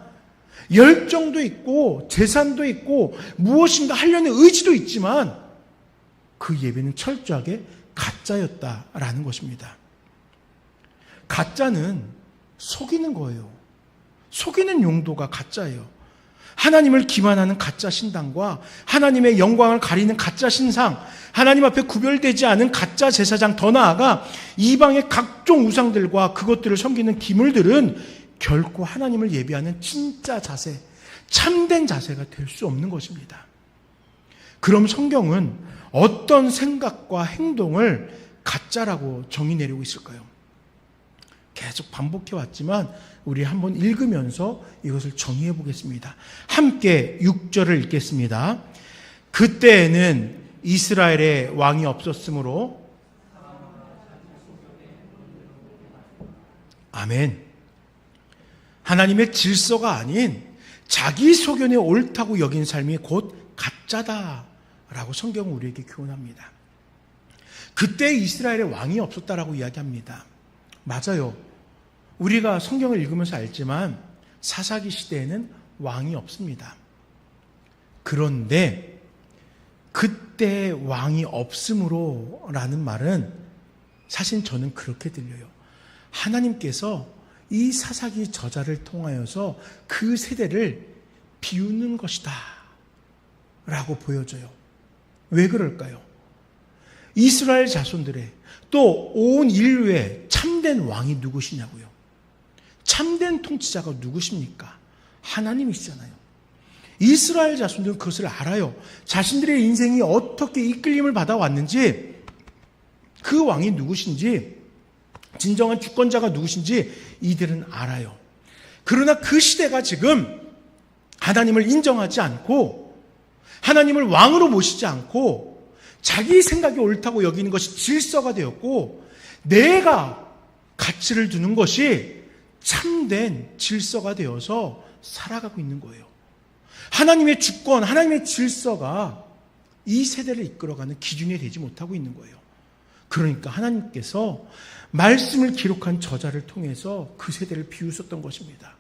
열정도 있고 재산도 있고 무엇인가 하려는 의지도 있지만 그 예배는 철저하게 가짜였다라는 것입니다. 가짜는 속이는 거예요. 속이는 용도가 가짜예요. 하나님을 기만하는 가짜 신당과 하나님의 영광을 가리는 가짜 신상, 하나님 앞에 구별되지 않은 가짜 제사장, 더 나아가 이방의 각종 우상들과 그것들을 섬기는 기물들은 결코 하나님을 예배하는 진짜 자세, 참된 자세가 될 수 없는 것입니다. 그럼 성경은 어떤 생각과 행동을 가짜라고 정의 내리고 있을까요? 계속 반복해 왔지만 우리 한번 읽으면서 이것을 정의해 보겠습니다. 함께 6절을 읽겠습니다. 그때에는 이스라엘에 왕이 없었으므로 아멘. 하나님의 질서가 아닌 자기 소견에 옳다고 여긴 삶이 곧 가짜다라고 성경은 우리에게 교훈합니다. 그때 이스라엘에 왕이 없었다라고 이야기합니다. 맞아요. 우리가 성경을 읽으면서 알지만 사사기 시대에는 왕이 없습니다. 그런데 그때 왕이 없으므로 라는 말은 사실 저는 그렇게 들려요. 하나님께서 이 사사기 저자를 통하여서 그 세대를 비우는 것이다 라고 보여져요. 왜 그럴까요? 이스라엘 자손들의 또 온 인류의 참된 왕이 누구시냐고요. 참된 통치자가 누구십니까? 하나님이시잖아요. 이스라엘 자손들은 그것을 알아요. 자신들의 인생이 어떻게 이끌림을 받아왔는지, 그 왕이 누구신지, 진정한 주권자가 누구신지 이들은 알아요. 그러나 그 시대가 지금 하나님을 인정하지 않고 하나님을 왕으로 모시지 않고 자기 생각이 옳다고 여기는 것이 질서가 되었고, 내가 가치를 두는 것이 참된 질서가 되어서 살아가고 있는 거예요. 하나님의 주권, 하나님의 질서가 이 세대를 이끌어가는 기준이 되지 못하고 있는 거예요. 그러니까 하나님께서 말씀을 기록한 저자를 통해서 그 세대를 비우셨던 것입니다.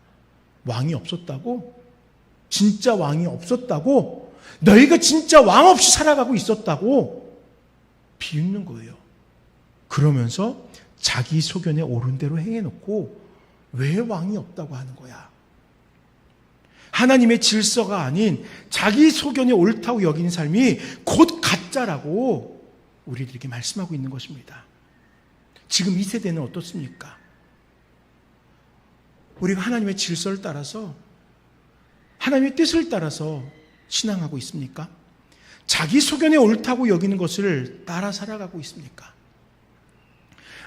왕이 없었다고? 진짜 왕이 없었다고? 너희가 진짜 왕 없이 살아가고 있었다고? 비웃는 거예요. 그러면서 자기 소견에 옳은 대로 행해놓고 왜 왕이 없다고 하는 거야? 하나님의 질서가 아닌 자기 소견에 옳다고 여기는 삶이 곧 가짜라고 우리들에게 말씀하고 있는 것입니다. 지금 이 세대는 어떻습니까? 우리가 하나님의 질서를 따라서, 하나님의 뜻을 따라서 신앙하고 있습니까? 자기 소견에 옳다고 여기는 것을 따라 살아가고 있습니까?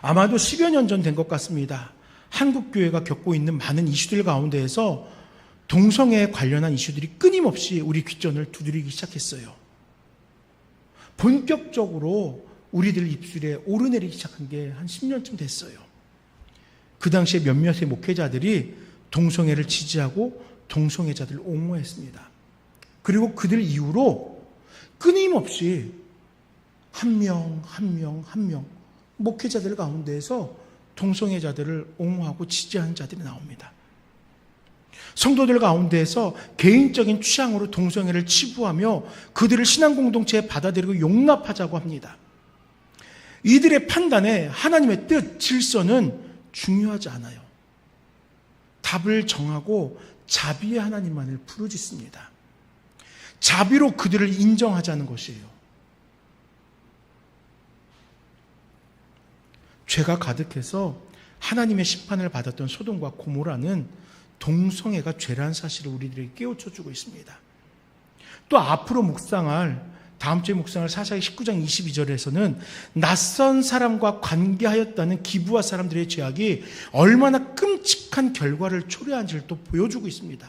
아마도 10여 년 전 된 것 같습니다. 한국교회가 겪고 있는 많은 이슈들 가운데에서 동성애에 관련한 이슈들이 끊임없이 우리 귓전을 두드리기 시작했어요. 본격적으로 우리들 입술에 오르내리기 시작한 게 한 10년쯤 됐어요. 그 당시에 몇몇의 목회자들이 동성애를 지지하고 동성애자들을 옹호했습니다. 그리고 그들 이후로 끊임없이 한 명 목회자들 가운데에서 동성애자들을 옹호하고 지지하는 자들이 나옵니다. 성도들 가운데에서 개인적인 취향으로 동성애를 치부하며 그들을 신앙 공동체에 받아들이고 용납하자고 합니다. 이들의 판단에 하나님의 뜻, 질서는 중요하지 않아요. 답을 정하고 자비의 하나님만을 부르짖습니다. 자비로 그들을 인정하자는 것이에요. 죄가 가득해서 하나님의 심판을 받았던 소돔과 고모라는 동성애가 죄라는 사실을 우리들에게 깨우쳐주고 있습니다. 또 앞으로 묵상할, 다음 주에 묵상할 사사기 19장 22절에서는 낯선 사람과 관계하였다는 기브아 사람들의 죄악이 얼마나 끔찍한 결과를 초래한지를 또 보여주고 있습니다.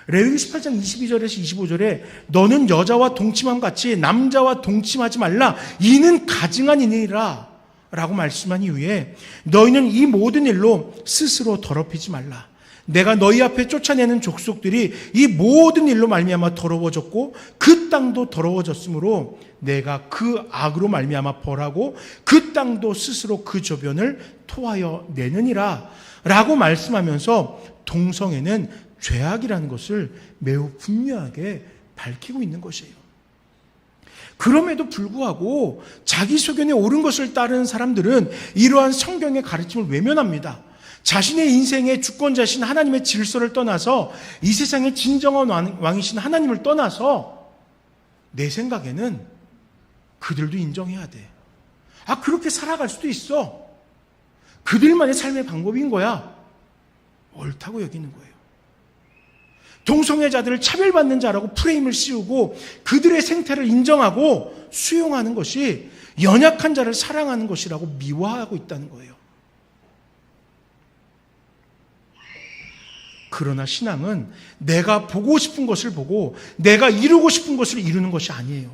레위기 18장 22절에서 25절에 너는 여자와 동침함 같이 남자와 동침하지 말라, 이는 가증한 일이라 라고 말씀한 이후에 너희는 이 모든 일로 스스로 더럽히지 말라. 내가 너희 앞에 쫓아내는 족속들이 이 모든 일로 말미암아 더러워졌고 그 땅도 더러워졌으므로 내가 그 악으로 말미암아 벌하고 그 땅도 스스로 그 저변을 토하여 내느니라 라고 말씀하면서 동성애는 죄악이라는 것을 매우 분명하게 밝히고 있는 것이에요. 그럼에도 불구하고 자기 소견에 옳은 것을 따르는 사람들은 이러한 성경의 가르침을 외면합니다. 자신의 인생의 주권자신 하나님의 질서를 떠나서 이 세상의 진정한 왕이신 하나님을 떠나서 내 생각에는 그들도 인정해야 돼. 그렇게 살아갈 수도 있어. 그들만의 삶의 방법인 거야. 옳다고 여기는 거예요. 동성애자들을 차별받는 자라고 프레임을 씌우고 그들의 생태를 인정하고 수용하는 것이 연약한 자를 사랑하는 것이라고 미화하고 있다는 거예요. 그러나 신앙은 내가 보고 싶은 것을 보고 내가 이루고 싶은 것을 이루는 것이 아니에요.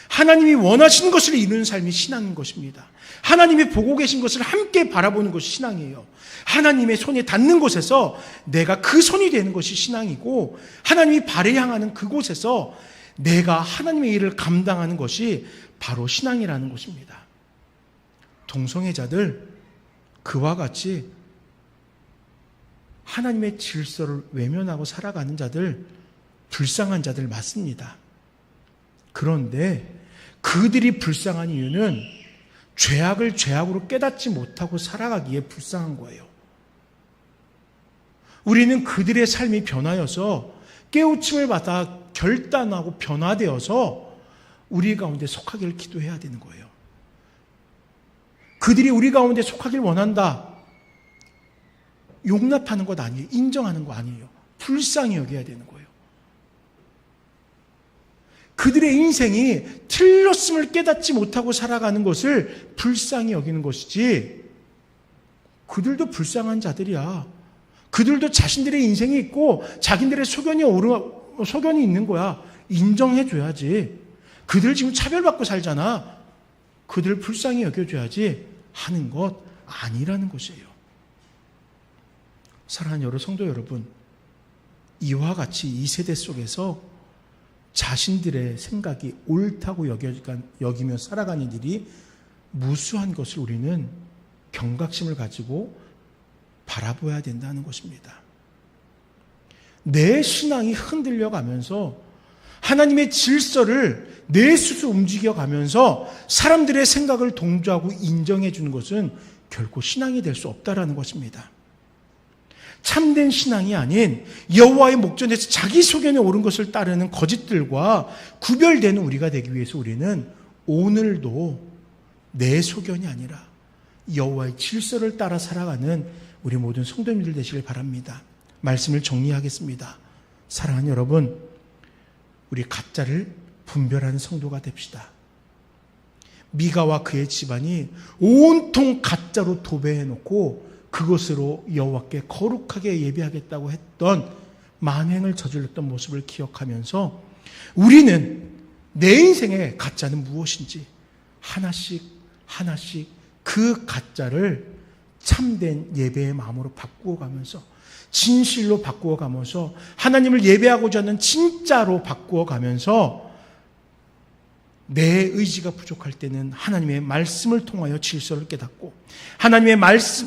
하나님이 원하시는 것을 이루는 삶이 신앙인 것입니다. 하나님이 보고 계신 것을 함께 바라보는 것이 신앙이에요. 하나님의 손에 닿는 곳에서 내가 그 손이 되는 것이 신앙이고, 하나님이 발을 향하는 그곳에서 내가 하나님의 일을 감당하는 것이 바로 신앙이라는 것입니다. 동성애자들, 그와 같이 하나님의 질서를 외면하고 살아가는 자들, 불쌍한 자들 맞습니다. 그런데 그들이 불쌍한 이유는 죄악을 죄악으로 깨닫지 못하고 살아가기에 불쌍한 거예요. 우리는 그들의 삶이 변하여서 깨우침을 받아 결단하고 변화되어서 우리 가운데 속하기를 기도해야 되는 거예요. 그들이 우리 가운데 속하기를 원한다. 용납하는 것 아니에요. 인정하는 거 아니에요. 불쌍히 여겨야 되는 거예요. 그들의 인생이 틀렸음을 깨닫지 못하고 살아가는 것을 불쌍히 여기는 것이지, 그들도 불쌍한 자들이야. 그들도 자신들의 인생이 있고 자기들의 소견이 있는 거야. 인정해줘야지. 그들 지금 차별받고 살잖아. 그들 불쌍히 여겨줘야지 하는 것 아니라는 것이에요. 사랑하는 여러 성도 여러분, 이와 같이 이 세대 속에서 자신들의 생각이 옳다고 여기며 살아가는 일이 무수한 것을 우리는 경각심을 가지고 바라봐야 된다는 것입니다. 내 신앙이 흔들려가면서 하나님의 질서를 내 스스로 움직여가면서 사람들의 생각을 동조하고 인정해 주는 것은 결코 신앙이 될 수 없다라는 것입니다. 참된 신앙이 아닌 여호와의 목전에서 자기 소견에 옳은 것을 따르는 거짓들과 구별되는 우리가 되기 위해서 우리는 오늘도 내 소견이 아니라 여호와의 질서를 따라 살아가는 우리 모든 성도님들 되시길 바랍니다. 말씀을 정리하겠습니다. 사랑하는 여러분, 우리 가짜를 분별하는 성도가 됩시다. 미가와 그의 집안이 온통 가짜로 도배해놓고 그것으로 여호와께 거룩하게 예배하겠다고 했던 만행을 저질렀던 모습을 기억하면서 우리는 내 인생의 가짜는 무엇인지 하나씩 그 가짜를 참된 예배의 마음으로 바꾸어 가면서, 진실로 바꾸어 가면서, 하나님을 예배하고자 하는 진짜로 바꾸어 가면서 내 의지가 부족할 때는 하나님의 말씀을 통하여 질서를 깨닫고 하나님의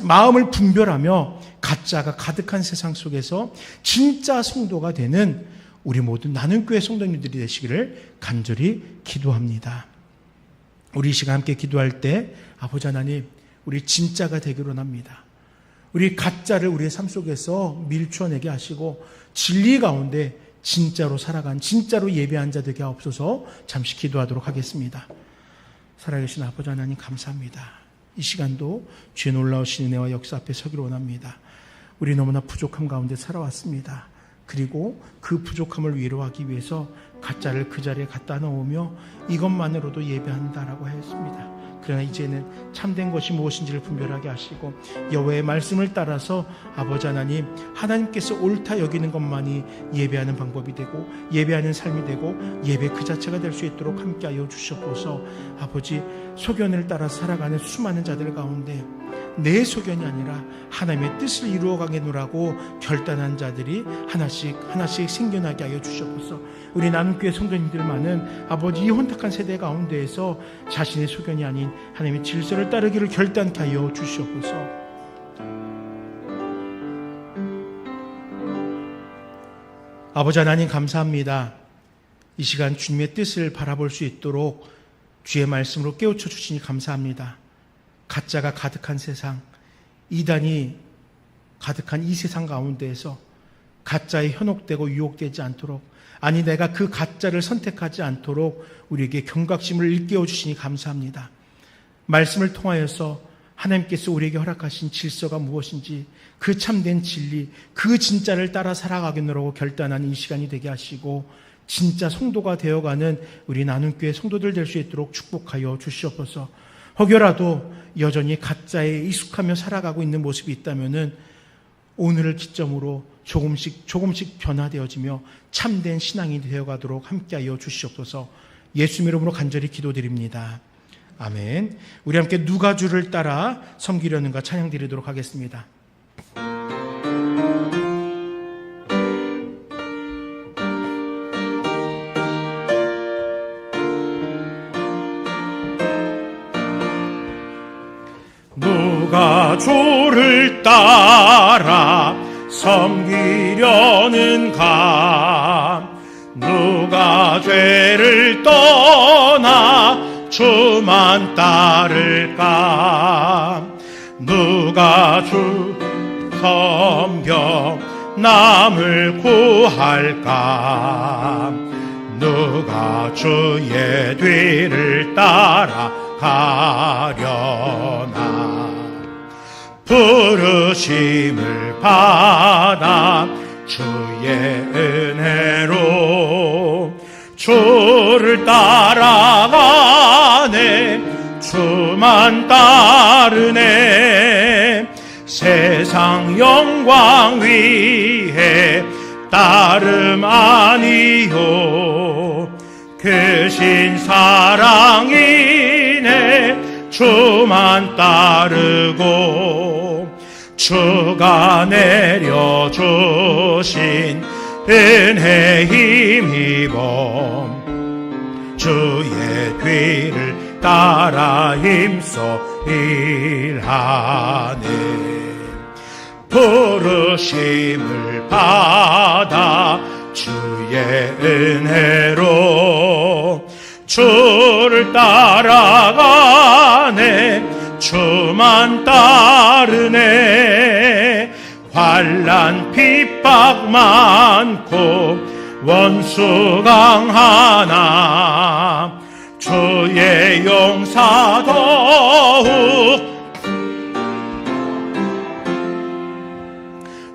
마음을 분별하며 가짜가 가득한 세상 속에서 진짜 성도가 되는 우리 모든 나눔교회 성도님들이 되시기를 간절히 기도합니다. 우리 이 시간 함께 기도할 때 아버지 하나님, 우리 진짜가 되기로 합니다. 우리 가짜를 우리의 삶 속에서 밀쳐내게 하시고 진리 가운데 진짜로 살아간, 진짜로 예배한 자 되게 하옵소서. 잠시 기도하도록 하겠습니다. 살아계신 아버지 하나님 감사합니다. 이 시간도 주의 놀라우신 은혜와 역사 앞에 서기를 원합니다. 우리 너무나 부족함 가운데 살아왔습니다. 그리고 그 부족함을 위로하기 위해서 가짜를 그 자리에 갖다 놓으며 이것만으로도 예배한다라고 했습니다. 그러나 이제는 참된 것이 무엇인지를 분별하게 하시고 여호와의 말씀을 따라서 아버지 하나님, 하나님께서 옳다 여기는 것만이 예배하는 방법이 되고 예배하는 삶이 되고 예배 그 자체가 될 수 있도록 함께하여 주시옵소서. 아버지, 소견을 따라 살아가는 수많은 자들 가운데 내 소견이 아니라 하나님의 뜻을 이루어가겠노라고 결단한 자들이 하나씩 생겨나게 하여 주시옵소서. 우리 나눔교회 성도님들만은 아버지, 이 혼탁한 세대 가운데에서 자신의 소견이 아닌 하나님의 질서를 따르기를 결단케 하여 주시옵소서. 아버지 하나님 감사합니다. 이 시간 주님의 뜻을 바라볼 수 있도록 주의 말씀으로 깨우쳐 주시니 감사합니다. 가짜가 가득한 세상, 이단이 가득한 이 세상 가운데에서 가짜에 현혹되고 유혹되지 않도록, 아니 내가 그 가짜를 선택하지 않도록 우리에게 경각심을 일깨워 주시니 감사합니다. 말씀을 통하여서 하나님께서 우리에게 허락하신 질서가 무엇인지, 그 참된 진리, 그 진짜를 따라 살아가겠노라고 결단하는 이 시간이 되게 하시고, 진짜 성도가 되어가는 우리 나눔교회 성도들 될 수 있도록 축복하여 주시옵소서. 혹여라도 여전히 가짜에 익숙하며 살아가고 있는 모습이 있다면은 오늘을 기점으로 조금씩 변화되어지며 참된 신앙이 되어가도록 함께하여 주시옵소서. 예수님 이름으로 간절히 기도드립니다. 아멘. 우리 함께 누가 주를 따라 섬기려는가 찬양 드리도록 하겠습니다. 누가 주를 따라 섬기려는가? 누가 죄를 떠나 주만 따를까? 누가 주 섬겨 남을 구할까? 누가 주의 뒤를 따라가려나? 부르심을 받아 주의 은혜로 주를 따라가네. 주만 따르네. 세상 영광 위에 따름 아니요, 크신 사랑이네. 주만 따르고 주가 내려주신 은혜 힘입어 주의 뒤를 따라 힘써 일하네. 부르심을 받아 주의 은혜로 주를 따라가네. 주만 따르네. 환난 핍박 많고 원수 강하나 주의 용사 더욱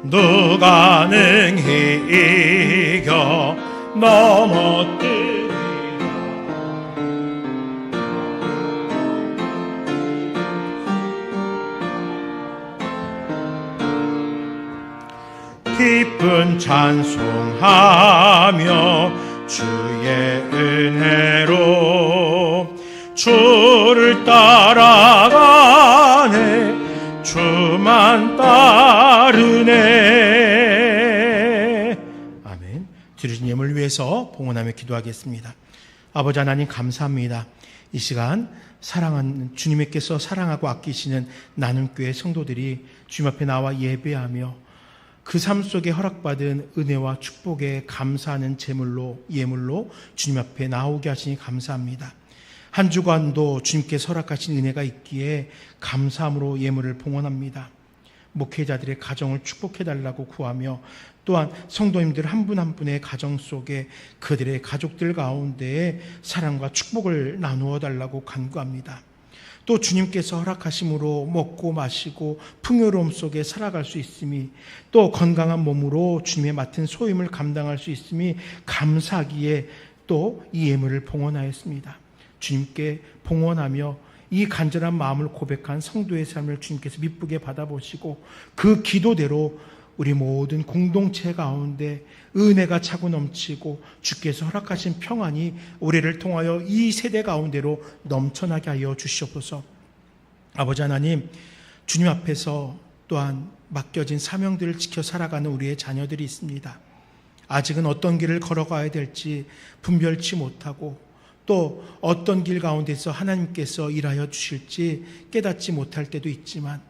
누가 능히 이겨 넘어뜨리라. 기쁜 찬송하며 주의 은혜로 주를 따라가네. 주만 따르네. 아멘. 드리신 예물 위해서 봉헌하며 기도하겠습니다. 아버지 하나님 감사합니다. 이 시간 사랑하는 주님께서 사랑하고 아끼시는 나눔교회 성도들이 주님 앞에 나와 예배하며 그 삶 속에 허락받은 은혜와 축복에 감사하는 예물로 주님 앞에 나오게 하시니 감사합니다. 한 주간도 주님께서 허락하신 은혜가 있기에 감사함으로 예물을 봉헌합니다. 목회자들의 가정을 축복해달라고 구하며, 또한 성도님들 한 분 한 분의 가정 속에 그들의 가족들 가운데에 사랑과 축복을 나누어 달라고 간구합니다. 또 주님께서 허락하심으로 먹고 마시고 풍요로움 속에 살아갈 수 있음이, 또 건강한 몸으로 주님의 맡은 소임을 감당할 수 있음이 감사하기에 또 이 예물을 봉헌하였습니다. 주님께 봉헌하며 이 간절한 마음을 고백한 성도의 삶을 주님께서 미쁘게 받아보시고 그 기도대로 우리 모든 공동체 가운데 은혜가 차고 넘치고 주께서 허락하신 평안이 우리를 통하여 이 세대 가운데로 넘쳐나게 하여 주시옵소서. 아버지 하나님, 주님 앞에서 또한 맡겨진 사명들을 지켜 살아가는 우리의 자녀들이 있습니다. 아직은 어떤 길을 걸어가야 될지 분별치 못하고, 또 어떤 길 가운데서 하나님께서 일하여 주실지 깨닫지 못할 때도 있지만,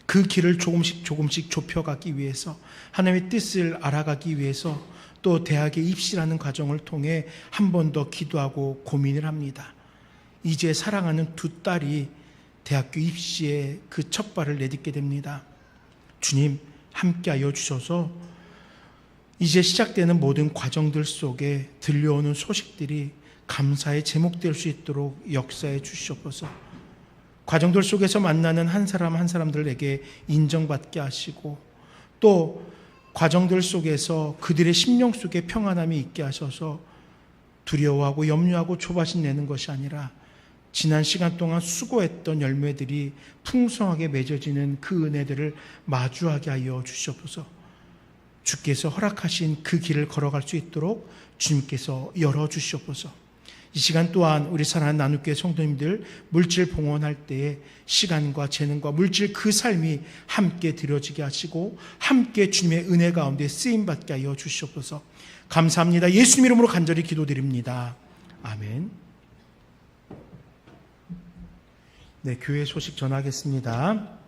그 길을 조금씩 좁혀가기 위해서, 하나님의 뜻을 알아가기 위해서 또 대학에 입시라는 과정을 통해 한 번 더 기도하고 고민을 합니다. 이제 사랑하는 두 딸이 대학교 입시에 그 첫 발을 내딛게 됩니다. 주님, 함께하여 주셔서 이제 시작되는 모든 과정들 속에 들려오는 소식들이 감사의 제목될 수 있도록 역사해 주시옵소서. 과정들 속에서 만나는 한 사람 한 사람들에게 인정받게 하시고, 또 과정들 속에서 그들의 심령 속에 평안함이 있게 하셔서 두려워하고 염려하고 조바심 내는 것이 아니라 지난 시간 동안 수고했던 열매들이 풍성하게 맺어지는 그 은혜들을 마주하게 하여 주시옵소서. 주께서 허락하신 그 길을 걸어갈 수 있도록 주님께서 열어주시옵소서. 이 시간 또한 우리 사랑하는 나눔교회 성도님들 물질 봉헌할 때에 시간과 재능과 물질 그 삶이 함께 드려지게 하시고 함께 주님의 은혜 가운데 쓰임받게 하여 주시옵소서. 감사합니다. 예수님 이름으로 간절히 기도드립니다. 아멘. 네, 교회 소식 전하겠습니다.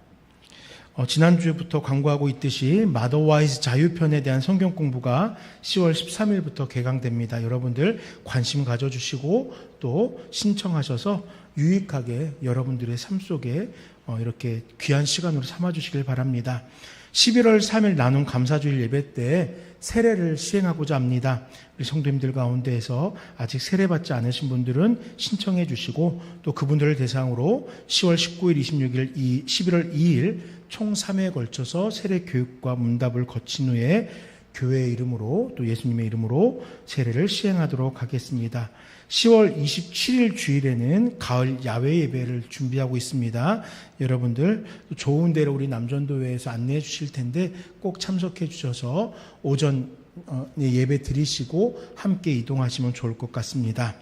지난주부터 광고하고 있듯이 마더와이즈 자유편에 대한 성경 공부가 10월 13일부터 개강됩니다. 여러분들 관심 가져주시고 또 신청하셔서 유익하게 여러분들의 삶 속에 이렇게 귀한 시간으로 삼아주시길 바랍니다. 11월 3일 나눔 감사주일 예배 때 세례를 시행하고자 합니다. 우리 성도님들 가운데에서 아직 세례받지 않으신 분들은 신청해 주시고, 또 그분들을 대상으로 10월 19일, 26일, 11월 2일 총 3회에 걸쳐서 세례 교육과 문답을 거친 후에 교회의 이름으로 또 예수님의 이름으로 세례를 시행하도록 하겠습니다. 10월 27일 주일에는 가을 야외 예배를 준비하고 있습니다. 여러분들 좋은 데로 우리 남전도회에서 안내해 주실 텐데 꼭 참석해 주셔서 오전 예배 드리시고 함께 이동하시면 좋을 것 같습니다.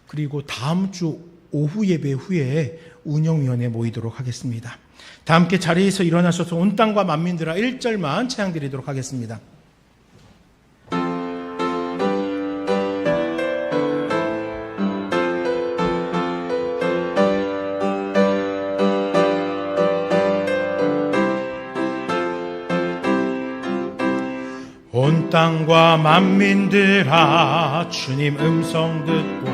그리고 다음 주 오후 예배 후에 운영위원회 모이도록 하겠습니다. 다 함께 자리에서 일어나셔서 온 땅과 만민들아 1절만 찬양 드리도록 하겠습니다. 온 땅과 만민들아 주님 음성 듣고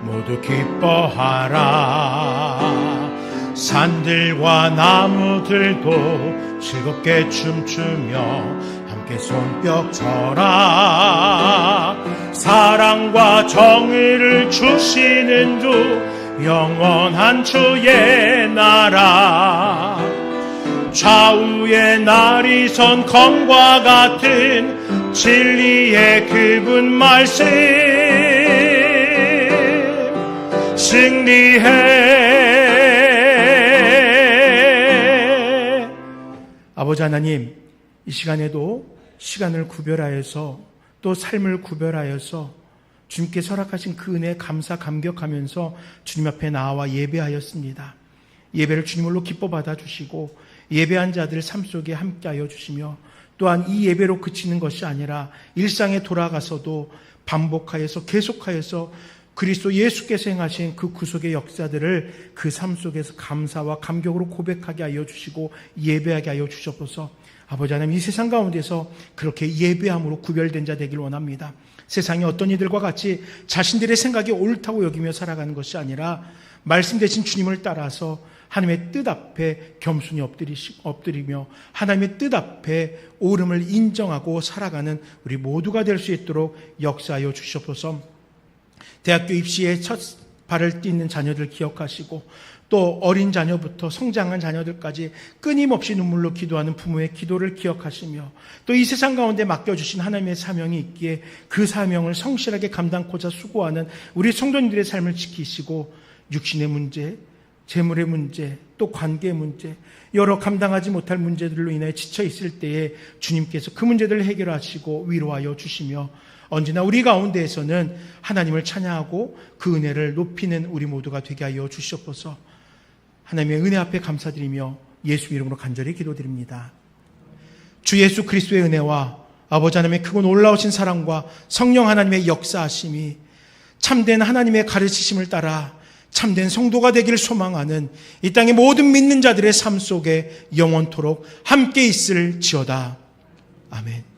모두 기뻐하라. 산들과 나무들도 즐겁게 춤추며 함께 손뼉 쳐라. 사랑과 정의를 주시는 주 영원한 주의 나라. 좌우의 날이 선 검과 같은 진리의 그분 말씀 승리해. 아버지 하나님, 이 시간에도 시간을 구별하여서 또 삶을 구별하여서 주님께서 허락하신 그 은혜에 감사 감격하면서 주님 앞에 나와 예배하였습니다. 예배를 주님으로 기뻐 받아주시고 예배한 자들 삶 속에 함께하여 주시며, 또한 이 예배로 그치는 것이 아니라 일상에 돌아가서도 반복하여서 계속하여서 그리스도 예수께서 행하신 그 구속의 역사들을 그 삶 속에서 감사와 감격으로 고백하게 하여 주시고 예배하게 하여 주시옵소서. 아버지 하나님, 이 세상 가운데서 그렇게 예배함으로 구별된 자 되길 원합니다. 세상에 어떤 이들과 같이 자신들의 생각이 옳다고 여기며 살아가는 것이 아니라 말씀 대신 주님을 따라서 하나님의 뜻 앞에 겸손히 엎드리며 하나님의 뜻 앞에 옳음을 인정하고 살아가는 우리 모두가 될 수 있도록 역사하여 주시옵소서. 대학교 입시에 첫 발을 딛는 자녀들 기억하시고, 또 어린 자녀부터 성장한 자녀들까지 끊임없이 눈물로 기도하는 부모의 기도를 기억하시며, 또 이 세상 가운데 맡겨주신 하나님의 사명이 있기에 그 사명을 성실하게 감당코자 수고하는 우리 성도님들의 삶을 지키시고, 육신의 문제, 재물의 문제, 또 관계의 문제, 여러 감당하지 못할 문제들로 인해 지쳐 있을 때에 주님께서 그 문제들을 해결하시고 위로하여 주시며, 언제나 우리 가운데에서는 하나님을 찬양하고 그 은혜를 높이는 우리 모두가 되게 하여 주시옵소서. 하나님의 은혜 앞에 감사드리며 예수 이름으로 간절히 기도드립니다. 주 예수 그리스도의 은혜와 아버지 하나님의 크고 놀라우신 사랑과 성령 하나님의 역사하심이 참된 하나님의 가르치심을 따라 참된 성도가 되기를 소망하는 이 땅의 모든 믿는 자들의 삶 속에 영원토록 함께 있을지어다. 아멘.